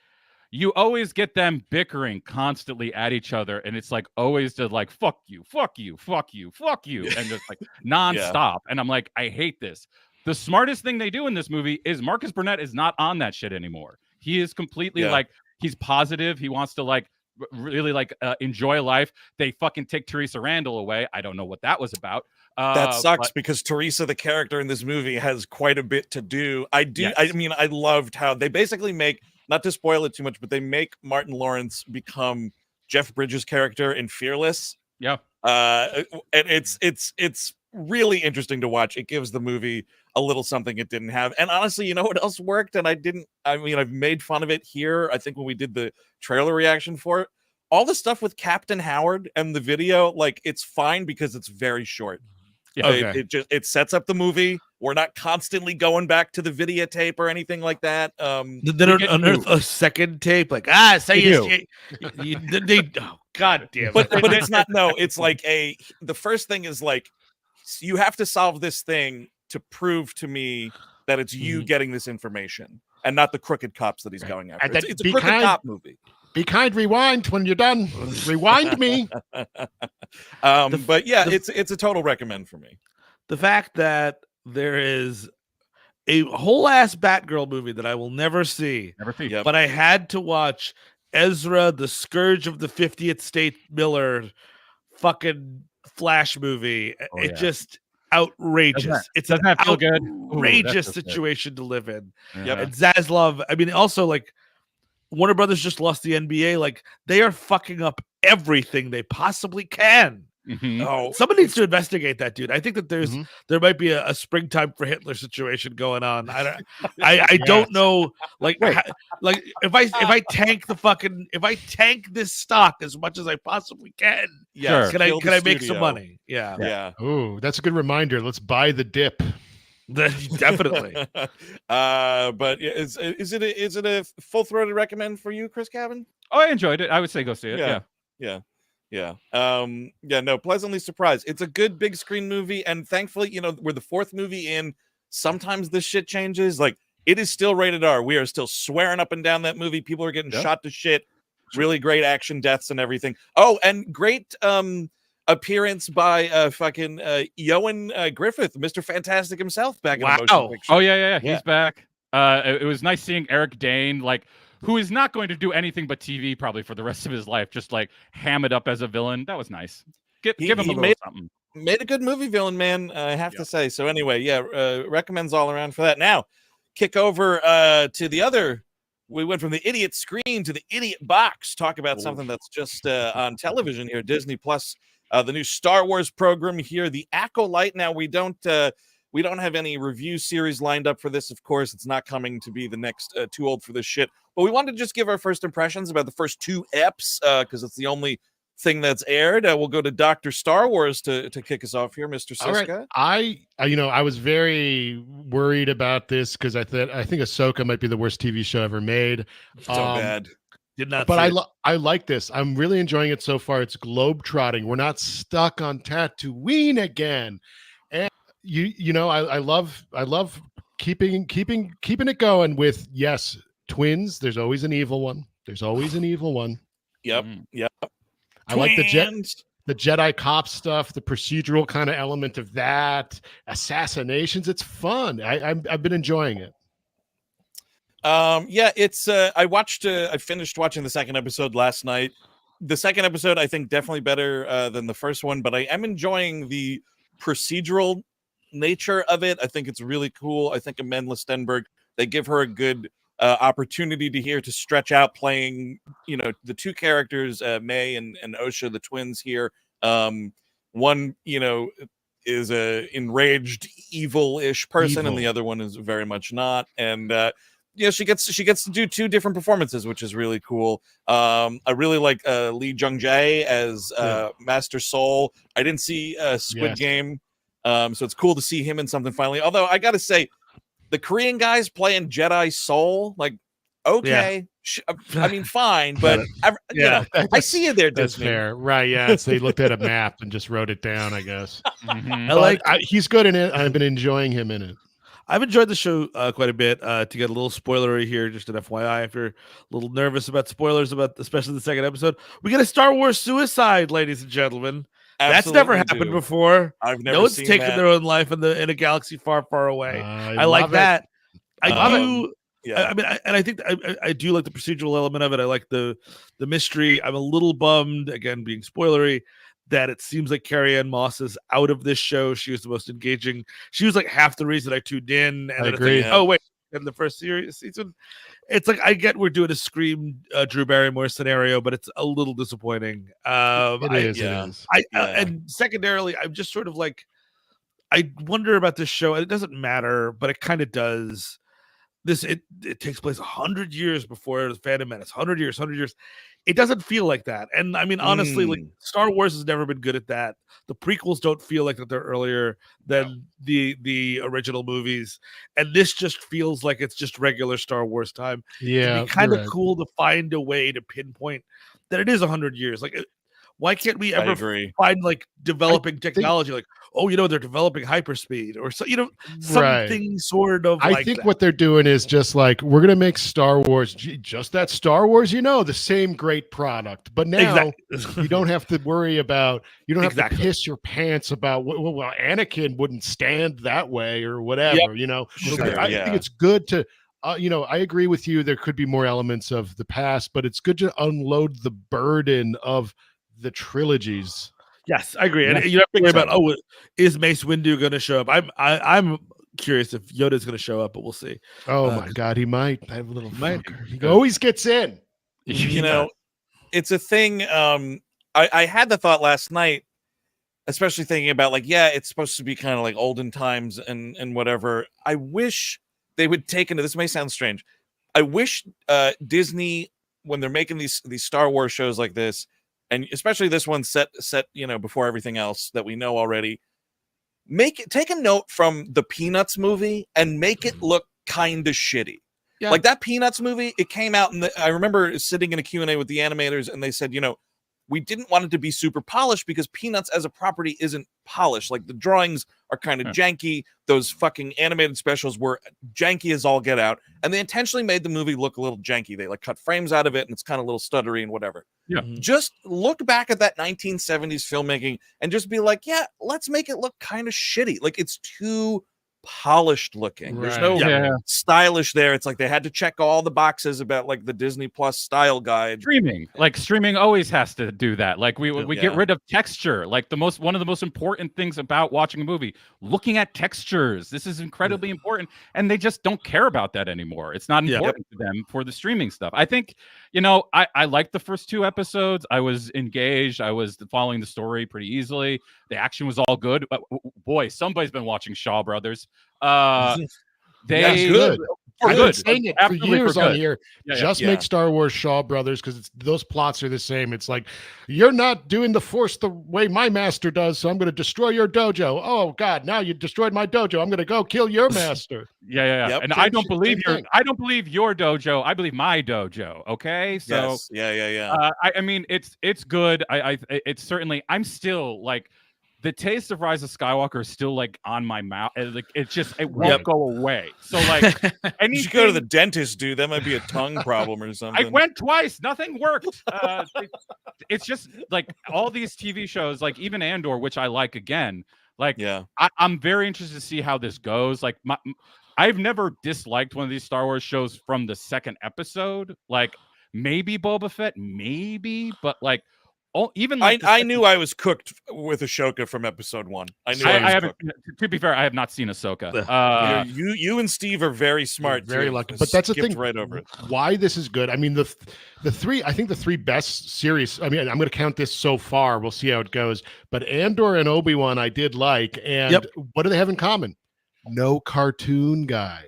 you always get them bickering constantly at each other. And it's like always just like, fuck you, fuck you, fuck you, fuck you. And just like nonstop. And I'm like, I hate this. The smartest thing they do in this movie is Marcus Burnett is not on that shit anymore. He is completely like, he's positive. He wants to like really like enjoy life. They fucking take Teresa Randall away. I don't know what that was about. That sucks because Teresa, the character in this movie, has quite a bit to do. I mean, I loved how they basically make, not to spoil it too much, but they make Martin Lawrence become Jeff Bridges' character in Fearless. Yeah. And it's really interesting to watch. It gives the movie a little something it didn't have. And honestly, you know what else worked? And I've made fun of it here. I think when we did the trailer reaction for it, all the stuff with Captain Howard and the video, like it's fine because it's very short. Yeah, it sets up the movie. We're not constantly going back to the videotape or anything like that. Then unearth a second tape, like say oh, God damn it. But it's not. No, it's like the first thing is like you have to solve this thing to prove to me that it's you getting this information. and not the crooked cops that he's going after. And It's a crooked cop movie. Be kind, rewind when you're done. Rewind me. But yeah, it's a total recommend for me. The fact that there is a whole ass Batgirl movie that I will never see, Yep. but I had to watch Ezra, the Scourge of the 50th State Miller fucking Flash movie. Just outrageous. It's doesn't an that feel good? outrageous situation to live in. Yep. And Zaslav, I mean, also like Warner Brothers just lost the NBA. Like they are fucking up everything they possibly can. Mm-hmm. Oh, Somebody needs to investigate that, dude. I think that there might be a springtime for Hitler situation going on. I don't know. Like if I tank this stock as much as I possibly can, yes, can I make some money? Yeah. Oh, that's a good reminder. Let's buy the dip. Definitely. But is it a full-throated recommend for you, Chris Cabin? Oh, I enjoyed it. I would say go see it. No, pleasantly surprised. It's a good big screen movie, and thankfully, we're the fourth movie in. Sometimes this shit changes. Like, it is still rated R. We are still swearing up and down that movie. People are getting shot to shit. Really great action deaths and everything. Oh, and great appearance by fucking Ioan Griffith, Mr. Fantastic himself, back in the motion picture. Oh yeah, he's back. It was nice seeing Eric Dane, who is not going to do anything but TV probably for the rest of his life, just ham it up as a villain. That was nice. Give him a little something. Made a good movie villain, man, I have to say. So anyway, recommends all around for that. Now, kick over to the other. We went from the idiot screen to the idiot box. Talk about something that's just on television here, Disney Plus. The new Star Wars program here, the Acolyte. Now, we don't have any review series lined up for this, of course. It's not coming to be the next Too Old for This Shit. But we wanted to just give our first impressions about the first two eps, because it's the only thing that's aired. We'll go to Dr. Star Wars to kick us off here, Mr. Siska. All right. I was very worried about this because I think Ahsoka might be the worst TV show ever made. So bad. Did not. But I like this. I'm really enjoying it so far. It's globe-trotting. We're not stuck on Tatooine again. And I love keeping it going with, yes, twins. There's always an evil one. Yep. I like the Jedi cop stuff, the procedural kind of element of that, assassinations. It's fun. I've been enjoying it. It's I finished watching the second episode last night. The second episode, I think, definitely better than the first one, but I am enjoying the procedural nature of it. I think it's really cool. I think Amandla Stenberg, they give her a good opportunity to stretch out playing, the two characters, May and Osha, the twins here. One, is a enraged, evil-ish person, and the other one is very much not. And she gets to do two different performances, which is really cool. I really like Lee Jung-jae as Master Soul. I didn't see Squid Game, so it's cool to see him in something finally. Although I gotta say, the Korean guys playing Jedi Soul, okay. I mean, fine, but I see you there, That's Disney. fair, right? Yeah, so they looked at a map and just wrote it down, I guess. Mm-hmm. He's good in it. I've been enjoying him in it. I've enjoyed the show quite a bit. To get a little spoilery here, just an FYI, if you're a little nervous about spoilers, especially the second episode, we get a Star Wars suicide, ladies and gentlemen. That's never happened before. I've never no one's seen taken that. their own life in a galaxy far, far away. I like that. I do. I mean, I think I do like the procedural element of it. I like the mystery. I'm a little bummed, again, being spoilery, that it seems like Carrie-Anne Moss is out of this show. She was the most engaging. She was half the reason I tuned in. And I agree. Oh wait, in the first season, it's I get we're doing a Scream Drew Barrymore scenario, but it's a little disappointing. It is. And secondarily, I'm just sort of I wonder about this show, and it doesn't matter, but it kind of does. It takes place 100 years before the Phantom Menace. 100 years. It doesn't feel like that. And I mean, honestly, Star Wars has never been good at that. The prequels don't feel like that they're earlier than the original movies. And this just feels like it's just regular Star Wars time. Yeah. It'd be kind of cool to find a way to pinpoint that it is 100 years. Why can't we ever find developing technology? oh, they're developing hyperspeed, or so something sort of. I think what they're doing is just like, we're gonna make Star Wars, just that Star Wars, the same great product. But now you don't have to worry about, you don't have to piss your pants about well, Anakin wouldn't stand that way or whatever. I think it's good to. I agree with you. There could be more elements of the past, but it's good to unload the burden of the trilogies. Yes, I agree. And you have to worry about, is Mace Windu going to show up? I'm curious if Yoda's going to show up, but we'll see. Oh my God, he might. I have a little fucker. He always gets in. It's a thing. I had the thought last night, especially thinking about it's supposed to be kind of like olden times and whatever. I wish they would take into this. May sound strange. I wish Disney, when they're making these Star Wars shows like this, and especially this one set before everything else that we know already, take a note from the Peanuts movie and make it look kind of shitty. Yeah. Like that Peanuts movie, it came out, and I remember sitting in a Q&A with the animators, and they said, we didn't want it to be super polished because Peanuts as a property isn't polished. Like the drawings are kind of janky. Those fucking animated specials were janky as all get out. And they intentionally made the movie look a little janky. They cut frames out of it, and it's kind of a little stuttery and whatever. Yeah. Just look back at that 1970s filmmaking and just be like, yeah, let's make it look kind of shitty. Like it's too polished looking. There's no stylish there. It's like they had to check all the boxes about the Disney Plus style guide. Streaming always has to do that. We get rid of texture. One of the most important things about watching a movie, looking at textures. This is incredibly important, and they just don't care about that anymore. It's not important to them for the streaming stuff. I think I liked the first 2 episodes. I was engaged. I was following the story pretty easily. The action was all good. But boy, somebody's been watching Shaw Brothers. Good. I've been saying it for years on here. Make Star Wars Shaw Brothers, because those plots are the same. It's like, you're not doing the Force the way my master does, so I'm going to destroy your dojo. Oh God, now you destroyed my dojo. I'm going to go kill your master. Yep. And I don't believe your dojo. I believe my dojo. Okay, so I mean, it's good. It's certainly. I'm still the taste of Rise of Skywalker is still on my mouth. It won't go away. So you should go to the dentist, dude. That might be a tongue problem or something. I went twice. Nothing worked. It's just all these TV shows, even Andor, which I like again. I'm very interested to see how this goes. I've never disliked one of these Star Wars shows from the second episode. Maybe Boba Fett, maybe, but I knew I was cooked with Ahsoka from episode 1. I knew I haven't. To be fair, I have not seen Ahsoka. You and Steve are very smart, very lucky. But that's the thing. Right over it. Why this is good? I mean, the 3. I think the 3 best series. I mean, I'm going to count this so far. We'll see how it goes. But Andor and Obi-Wan, I did like. And what do they have in common? No cartoon guy.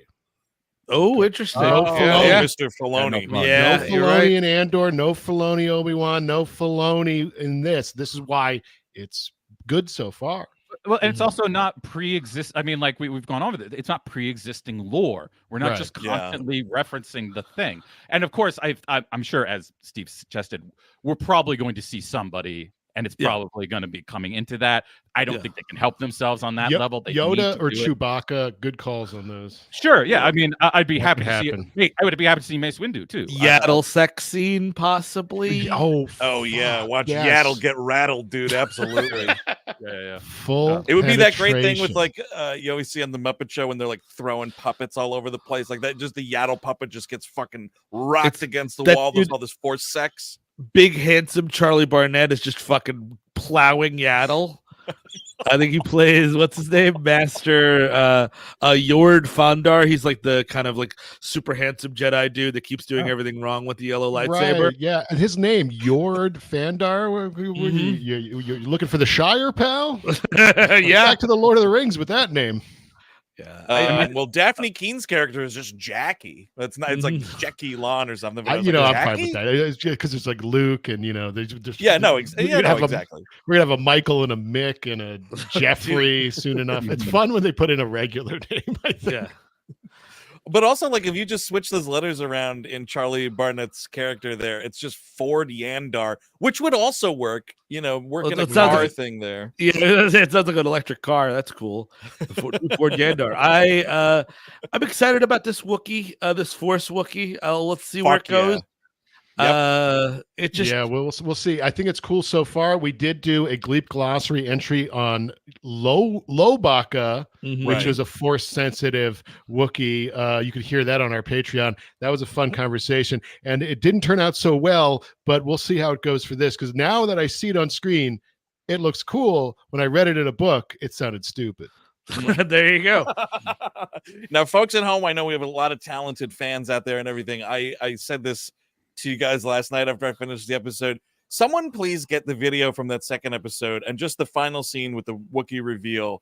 Oh, interesting. Mr. Filoni. No Filoni in Andor, no Filoni Obi-Wan, no Filoni in this. This is why it's good so far. Well, and it's also not pre-exist. I mean, we've gone over it. It's not pre-existing lore. We're not just constantly referencing the thing. And of course, I'm sure, as Steve suggested, we're probably going to see somebody, and it's probably going to be coming into that. I don't think they can help themselves on that level. They Yoda or Chewbacca, good calls on those. Sure, yeah. I mean, I'd be happy to see it. I would be happy to see Mace Windu too. Yaddle sex scene, possibly. Oh yeah. Watch Yaddle get rattled, dude. Absolutely. Yeah. Full. It would be that great thing with you always see on the Muppet Show when they're throwing puppets all over the place like that. Just the Yaddle puppet just gets fucking rocked against the wall. There's all this forced sex. Big handsome Charlie Barnett is just fucking plowing Yaddle. I think he plays, what's his name? Master Yord Fondar. He's the kind of super handsome Jedi dude that keeps doing everything wrong with the yellow lightsaber. Right, yeah, and his name, Yord Fandar. You're looking for the Shire, pal? Back to the Lord of the Rings with that name. Yeah. Well, Daphne Keene's character is just Jackie. It's not. It's like Jackie Lon or something. But I'm fine with that. It's just because it's Luke and exactly. We're gonna have a Michael and a Mick and a Jeffrey soon enough. It's fun when they put in a regular name. I think. Yeah. But also, like, if you just switch those letters around in Charlie Barnett's character there, it's just Ford Yandar, which would also work, working a car thing there. Yeah, it sounds like an electric car. That's cool. Ford Yandar. I'm excited about this Wookiee, this Force Wookiee. Let's see where it goes. Yep. We'll see. I think it's cool so far. We did do a Gleep glossary entry on Lobaka, which was a force sensitive Wookiee. You could hear that on our Patreon. That was a fun conversation, and it didn't turn out so well, but we'll see how it goes for this, because now that I see it on screen, it looks cool. When I read it in a book, it sounded stupid. There you go. Now, folks at home, I know we have a lot of talented fans out there and everything. I said this to you guys last night after I finished the episode. Someone please get the video from that second episode and just the final scene with the Wookiee reveal.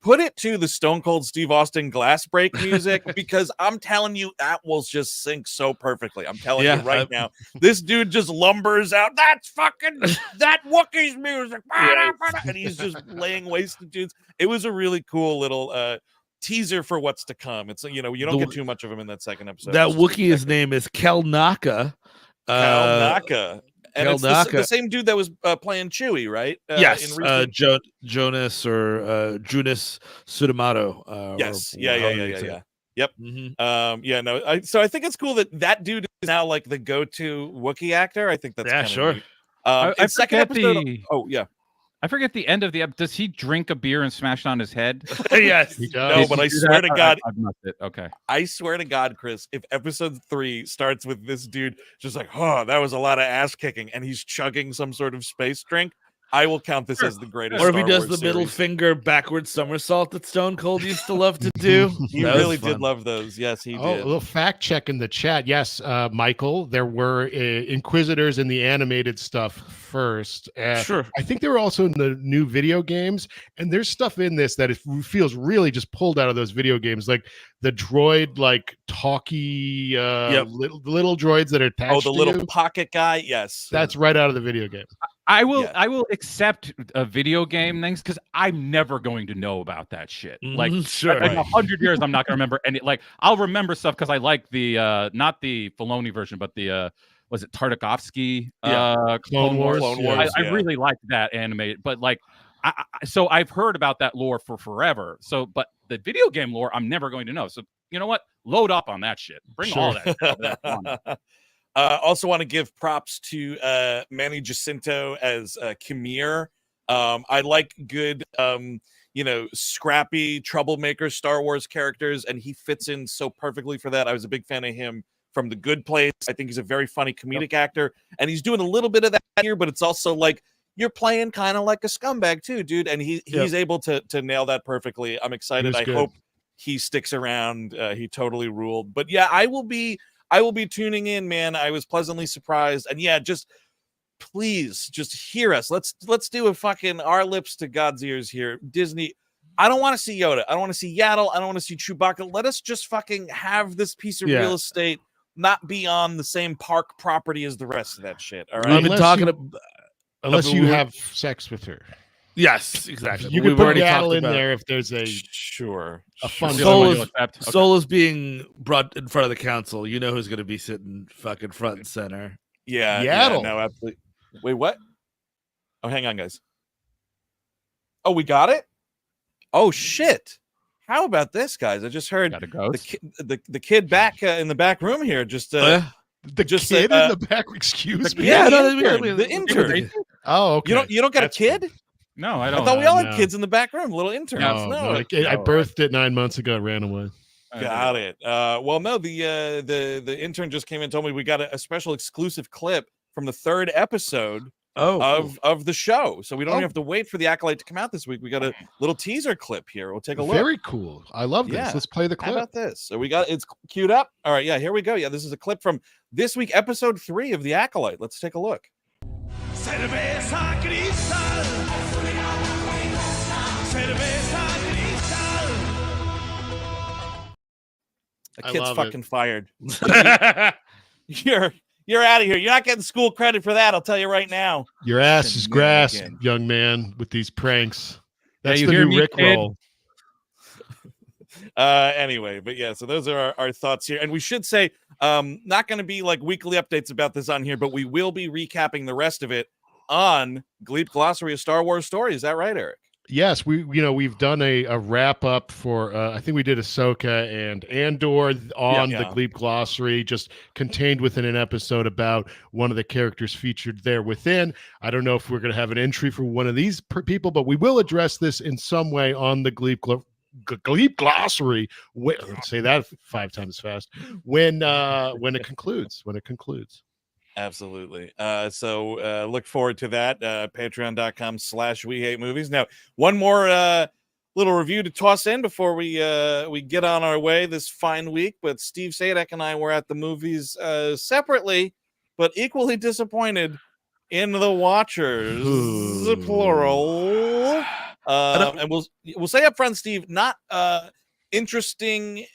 Put it to the Stone Cold Steve Austin glass break music, because I'm telling you, that will just sync so perfectly. I'm telling you right now. This dude just lumbers out. That's fucking that Wookiee's music. And he's just laying waste to dudes. It was a really cool little teaser for what's to come. It's you don't get too much of him in that second episode. That Wookiee's name is Kelnaka. Kelnaka. And it's the same dude that was playing Chewie, right? Yes, Jonas or Junis Sudamato. Yes, yeah. Yep. Mm-hmm. So I think it's cool that dude is now like the go-to Wookiee actor. I think that's sure. Neat. I second episode. I forget the end of the episode. Does he drink a beer and smash it on his head? Yes, he does. No, but I swear to God, I've missed it. Okay. I swear to God, Chris, if episode 3 starts with this dude just like, that was a lot of ass kicking, and he's chugging some sort of space drink, I will count this as the greatest. Or if he does Wars the middle finger backwards somersault that Stone Cold used to love to do. He really did love those. Yes, he did. A little fact check in the chat. Yes, Michael, there were Inquisitors in the animated stuff first. Sure. I think they were also in the new video games, and there's stuff in this that it feels really just pulled out of those video games, like the droid, like talky little droids that are attached. Oh, the little pocket guy. Yes, that's right out of the video game. I will accept video game things because I'm never going to know about that shit. Like, sure, in 100 years, I'm not going to remember any. Like, I'll remember stuff because I like the not the Filoni version, but the was it Tartakovsky? Clone Wars. Yes. I really liked that animated, but like, so I've heard about that lore for forever. So, but the video game lore, I'm never going to know. So, you know what? Load up on that shit. Bring all that. Also want to give props to Manny Jacinto as Khmer. I like good, scrappy troublemaker Star Wars characters, and he fits in so perfectly for that. I was a big fan of him from The Good Place. I think he's a very funny comedic actor, and he's doing a little bit of that here, but it's also like you're playing kind of like a scumbag too, dude, and he's able to nail that perfectly. I'm excited. I hope he sticks around. He totally ruled. But yeah, I will be tuning in, man. I was pleasantly surprised. And yeah, please hear us. Let's do a fucking our lips to God's ears here. Disney, I don't want to see Yoda. I don't want to see Yaddle. I don't want to see Chewbacca. Let us just fucking have this piece of real estate not be on the same park property as the rest of that shit. All right. I've been talking unless you have sex with her. Yes, exactly. You could put Yaddle in there if there's a fun Solo's being brought in front of the council. You know who's going to be sitting fucking front and center. Yeah, Yaddle. No, absolutely. Wait, what? Oh, hang on, guys. Oh, we got it? Oh, shit. How about this, guys? I just heard the kid back in the back room here just the kid in the back. Excuse me. Yeah, the intern. Oh, okay. You don't got a kid? No, I don't. I thought we all had kids in the back room, little interns. No. I birthed it 9 months ago. Ran away. Got it. Well, no, the intern just came in and told me we got a special exclusive clip from the 3rd episode of the show. So we don't even have to wait for the Acolyte to come out this week. We got a little teaser clip here. We'll take a look. Very cool. I love this. Let's play the clip. How about this? So it's queued up. All right, yeah, here we go. Yeah, this is a clip from this week, episode 3 of the Acolyte. Let's take a look. Cerveza cristal. Cerveza cristal. That kid's fucking fired. You're out of here. You're not getting school credit for that. I'll tell you right now. Your ass is grass, young man, with these pranks. That's the new Rickroll. Anyway, but yeah, so those are our thoughts here. And we should say, not going to be like weekly updates about this on here, but we will be recapping the rest of it on Gleep Glossary of Star Wars Story. Is that right, Eric? Yes, we've done a wrap up for I think we did Ahsoka and Andor on the Gleep Glossary, just contained within an episode about one of the characters featured there within. I don't know if we're going to have an entry for one of these people, but we will address this in some way on the Gleep Glossary. Say that 5 times fast when it concludes. Absolutely. So look forward to that. Patreon.com/WeHateMovies. Now, one more little review to toss in before we get on our way this fine week. But Steve Sadek and I were at the movies separately, but equally disappointed in The Watchers, plural. And we'll say up front, Steve, not interesting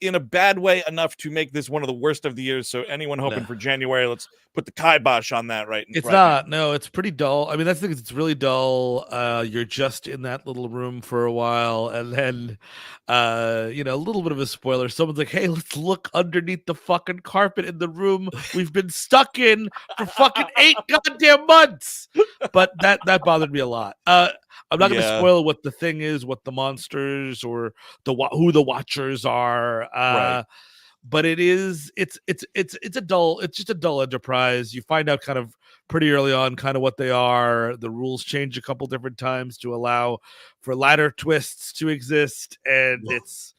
in a bad way enough to make this one of the worst of the years. So anyone hoping for January, let's put the kibosh on that It's not. No, it's pretty dull. I mean, that's the thing. It's really dull. You're just in that little room for a while, and then, a little bit of a spoiler. Someone's like, "Hey, let's look underneath the fucking carpet in the room we've been stuck in for fucking 8 goddamn months." But that bothered me a lot. I'm not going to spoil what the thing is, what the monsters or who the Watchers are. But it's just a dull enterprise. You find out kind of pretty early on kind of what they are. The rules change a couple different times to allow for ladder twists to exist, and it's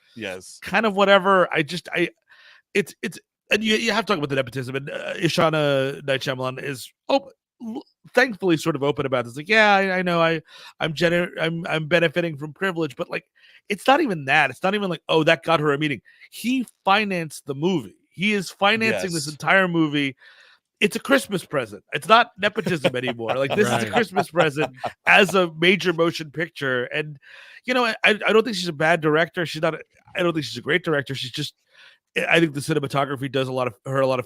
kind of whatever. And you have to talk about the nepotism, and Ishana Shyamalan is thankfully sort of open about this. Like, I know I'm benefiting from privilege, but like, it's not even that. It's not even like, oh, that got her a meeting. He financed the movie. He is financing this entire movie. It's a Christmas present. It's not nepotism anymore. Like, this is a Christmas present as a major motion picture. And I don't think she's a bad director. I don't think she's a great director. She's just, I think the cinematography does a lot of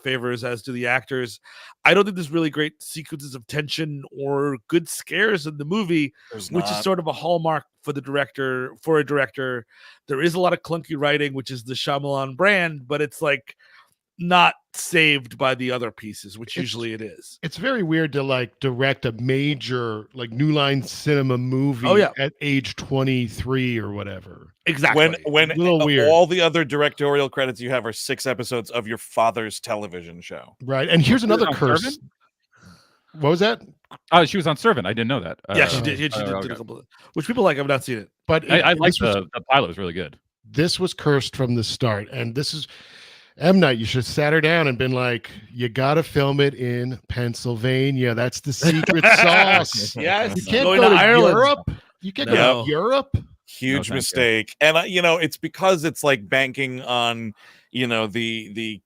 favors, as do the actors. I don't think there's really great sequences of tension or good scares in the movie, which is sort of a hallmark for a director. There is a lot of clunky writing, which is the Shyamalan brand, but it's like not saved by the other pieces, which usually it is. It's very weird to like direct a major like New Line Cinema movie at age 23 or whatever. Exactly. When all the other directorial credits you have are 6 episodes of your father's television show. Right. And here's another curse. Servant? What was that? Oh, she was on Servant. I didn't know that. She did. She did a couple of, which people like. I've not seen it, but I like the pilot. Was really good. This was cursed from the start, and this is M. Night. You should have sat her down and been like, "You got to film it in Pennsylvania. That's the secret sauce." Yes, you can't go to Ireland. Europe. You can't go to Europe. Huge mistake. And it's because it's like banking on the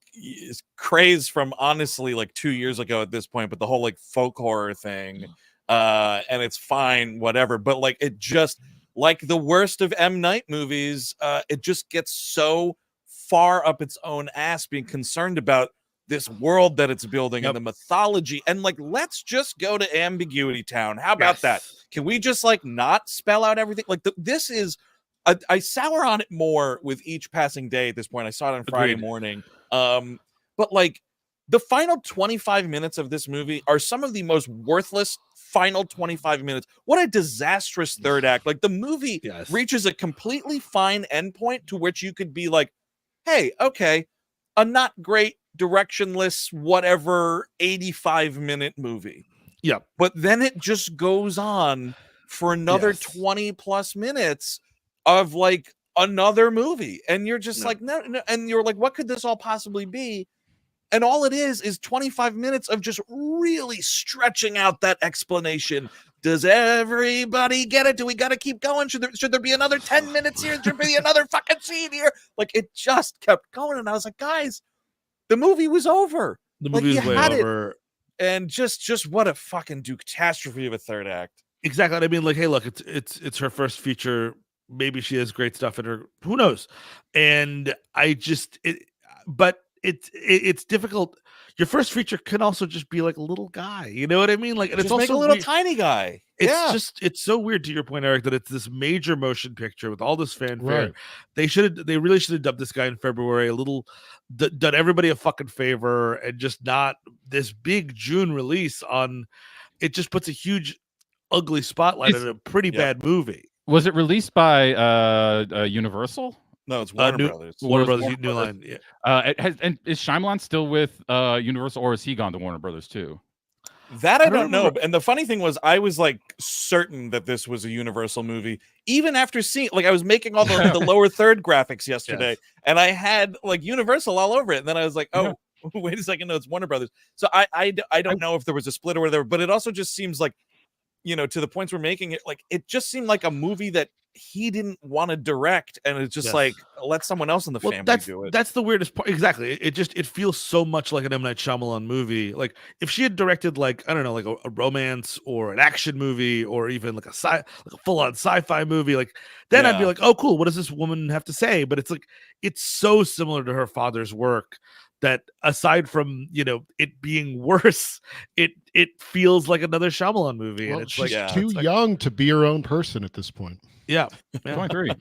craze from honestly like 2 years ago at this point, but the whole like folk horror thing, and it's fine, whatever. But like, it just, like the worst of M. Night movies, it just gets so far up its own ass being concerned about this world that it's building and the mythology, and like, let's just go to Ambiguity Town. How about that? Can we just like not spell out everything? Like, this is I sour on it more with each passing day at this point. I saw it on Friday morning. But like, the final 25 minutes of this movie are some of the most worthless final 25 minutes. What a disastrous third act. Like, the movie reaches a completely fine endpoint to which you could be like, hey, okay, a not great, directionless, whatever, 85-minute movie. Yeah. But then it just goes on for another 20 plus minutes of like another movie. And you're just like, no. And you're like, what could this all possibly be? And all it is 25 minutes of just really stretching out that explanation. Does everybody get it? Do we got to keep going? Should there be another 10 minutes here? Should there be another fucking scene here? Like, it just kept going. And I was like, guys, the movie was over. The movie was way over. And just what a fucking catastrophe of a third act. Exactly. I mean, like, hey, look, it's her first feature. Maybe she has great stuff in her. Who knows? And but it's difficult. your first feature can also just be like a little guy. You know what I mean? Like, and Just it's also make a little weird. tiny guy. It's so weird, to your point, Eric, that it's this major motion picture with all this fanfare. Right. They really should have dubbed this guy in February, a little done everybody a fucking favor, and just not this big June release on. It just puts a huge ugly spotlight on a pretty bad movie. Was it released by Universal? No, it's Warner Brothers. Warner Brothers New Line. Yeah. And is Shyamalan still with Universal, or has he gone to Warner Brothers too? That I don't know. And the funny thing was, I was like certain that this was a Universal movie, even after seeing, like, I was making all the lower third graphics yesterday, and I had like Universal all over it. And then I was like, oh, wait a second, no, it's Warner Brothers. So I don't know if there was a split or whatever, but it also just seems like, you know, to the points we're making it, like, it just seemed like a movie that he didn't want to direct, and it's just like, let someone else in the family do it. That's the weirdest part. Exactly. It feels so much like an M. Night Shyamalan movie. Like, if she had directed, like, I don't know, like a romance or an action movie, or even like a full-on sci-fi movie, like, then I'd be like, oh, cool, what does this woman have to say? But it's like, it's so similar to her father's work that, aside from, you know, it being worse, it feels like another Shyamalan movie. Well, and it's she's like too young to be her own person at this point. Yeah. 23.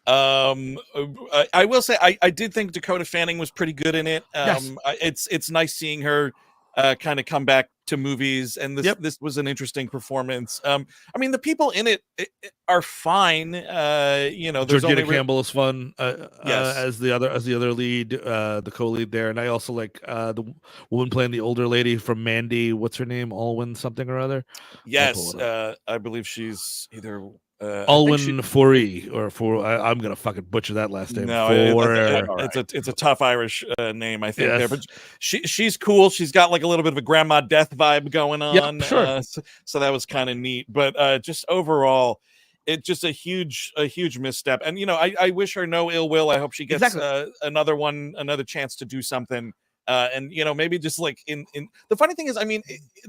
I will say I did think Dakota Fanning was pretty good in it. It's nice seeing her kind of come back to movies, and this was an interesting performance. I mean, the people in it are fine. You know, Georgina Campbell is fun as the other lead, the co-lead there, and I also like the woman playing the older lady from Mandy. What's her name? Alwyn something or other. Yes, I believe she's either Alwyn Foree I'm gonna fucking butcher that last name. No, it's a tough Irish name, I think. There, but she's cool. She's got like a little bit of a grandma death vibe going on. Yep, sure. So that was kind of neat. But just overall, it's just a huge misstep. And you know, I wish her no ill will. I hope she gets another chance to do something. And you know, maybe just like in the funny thing is, I mean,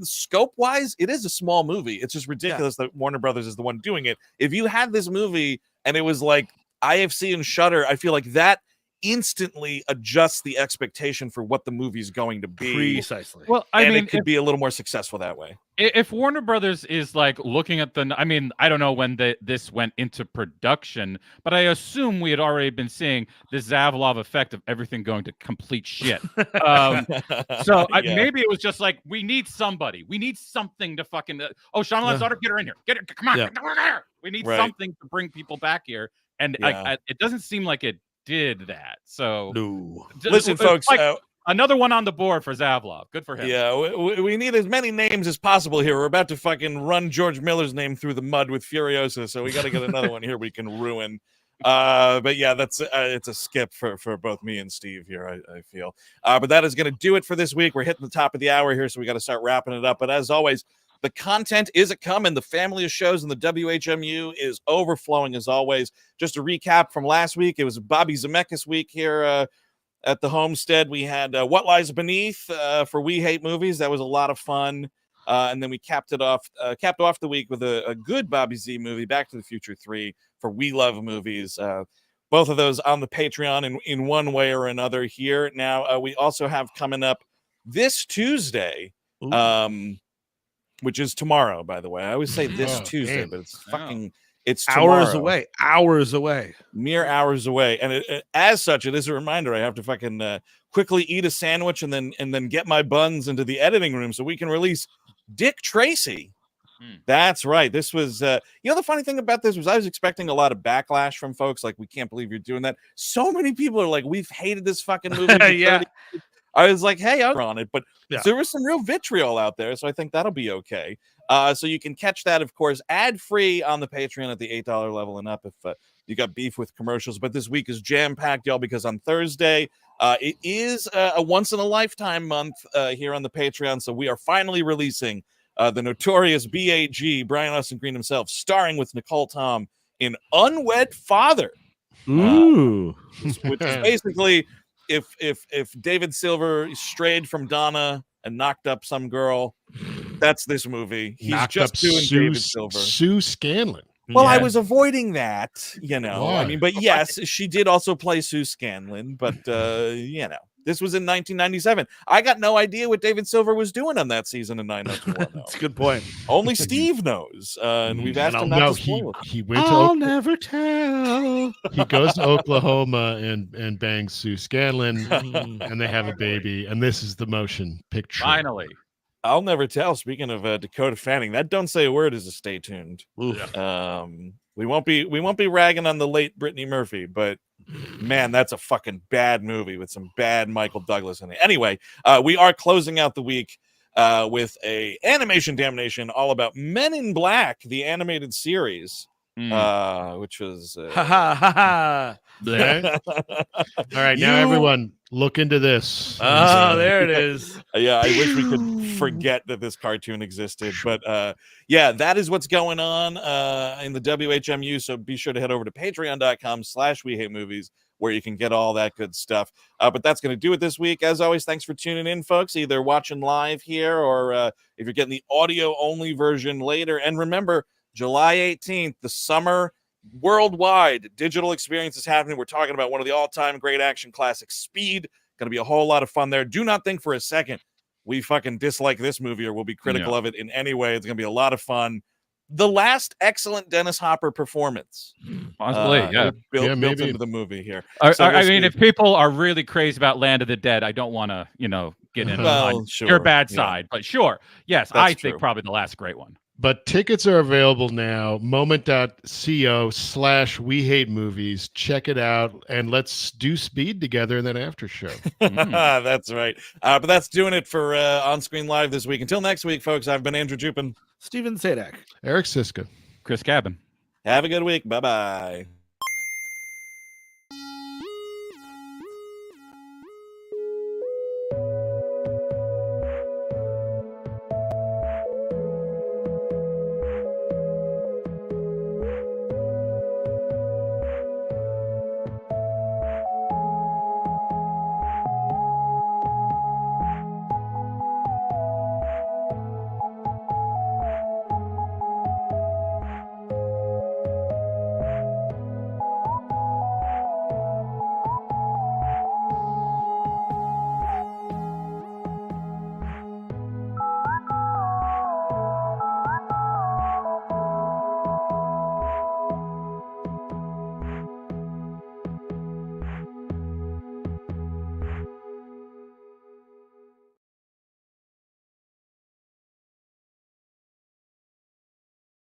scope wise, it is a small movie. It's just ridiculous that Warner Brothers is the one doing it. If you had this movie and it was like IFC and Shudder, I feel like that instantly adjusts the expectation for what the movie is going to be. Precisely. Well, I mean, it could be a little more successful that way. If Warner Brothers is like looking at I mean, I don't know when this went into production, but I assume we had already been seeing the Zavalov effect of everything going to complete shit. So maybe it was just like, we need something to fucking. Shyamalan's daughter, get her in here. Come on, get her there. We need something to bring people back here, and it doesn't seem like it did that. So no. Listen, folks, like, another one on the board for Zavalov. Good for him. Yeah, we need as many names as possible here. We're about to fucking run George Miller's name through the mud with Furiosa, so we got to get another one here we can ruin. But yeah, that's it's a skip for both me and Steve here, I feel. But that is going to do it for this week. We're hitting the top of the hour here, so we got to start wrapping it up. But as always, the content is coming. The family of shows in the WHMU is overflowing as always. Just a recap from last week, it was Bobby Zemeckis week here at the Homestead. We had What Lies Beneath for We Hate Movies. That was a lot of fun. And then we capped off the week with a good Bobby Z movie, Back to the Future 3 for We Love Movies. Both of those on the Patreon in one way or another here. Now, we also have coming up this Tuesday, which is tomorrow, by the way. I always say this Tuesday, but it's it's tomorrow. Hours away. Mere hours away. And as such, it is a reminder I have to fucking quickly eat a sandwich and then get my buns into the editing room so we can release Dick Tracy. That's right. This was, the funny thing about this was I was expecting a lot of backlash from folks. Like, we can't believe you're doing that. So many people are like, we've hated this fucking movie. Yeah. I was like, hey, I'm on it. But there was some real vitriol out there. So I think that'll be okay. So you can catch that, of course, ad-free on the Patreon at the $8 level and up if you got beef with commercials. But this week is jam-packed, y'all, because on Thursday, it is a once-in-a-lifetime month here on the Patreon. So we are finally releasing the notorious B.A.G., Brian Austin Green himself, starring with Nicole Tom in Unwed Father. Ooh. Which is basically if David Silver strayed from Donna and knocked up some girl, that's this movie. He's knocked just doing David Silver. Sue Scanlon. Well, I was avoiding that, Why? I mean, but yes, she did also play Sue Scanlon, but This was in 1997. I got no idea what David Silver was doing on that season in 90210. That's a good point. Only Steve knows, and we've asked him not to spoil it. He went I'll never tell. He goes to Oklahoma and bangs Sue Scanlon, and they have a baby. And this is the motion picture. Finally. I'll never tell. Speaking of Dakota Fanning, that "Don't Say a Word" is a stay tuned. We won't be ragging on the late Brittany Murphy, but man, that's a fucking bad movie with some bad Michael Douglas in it. Anyway, we are closing out the week with a animation damnation all about Men in Black, the animated series, which was All right, now everyone look into this. Oh, there it is. Yeah, I wish we could forget that this cartoon existed, but yeah, that is what's going on in the WHMU. So be sure to head over to patreon.com/WeHateMovies, where you can get all that good stuff. But that's going to do it this week. As always, thanks for tuning in, folks, either watching live here or if you're getting the audio only version later. And remember, July 18th, the summer worldwide digital experience is happening. We're talking about one of the all-time great action classics, Speed. Going to be a whole lot of fun there. Do not think for a second we fucking dislike this movie or will be critical of it in any way. It's going to be a lot of fun. The last excellent Dennis Hopper performance. Possibly, built maybe. into the movie here. I mean, if people are really crazy about Land of the Dead, I don't want to, get in on your bad side. But sure, yes, I think probably the last great one. But tickets are available now. Moment.co/WeHateMovies. Check it out, and let's do Speed together in that after show. That's right. But that's doing it for On Screen Live this week. Until next week, folks, I've been Andrew Jupin. Steven Sadak. Eric Siska. Chris Cabin. Have a good week. Bye-bye.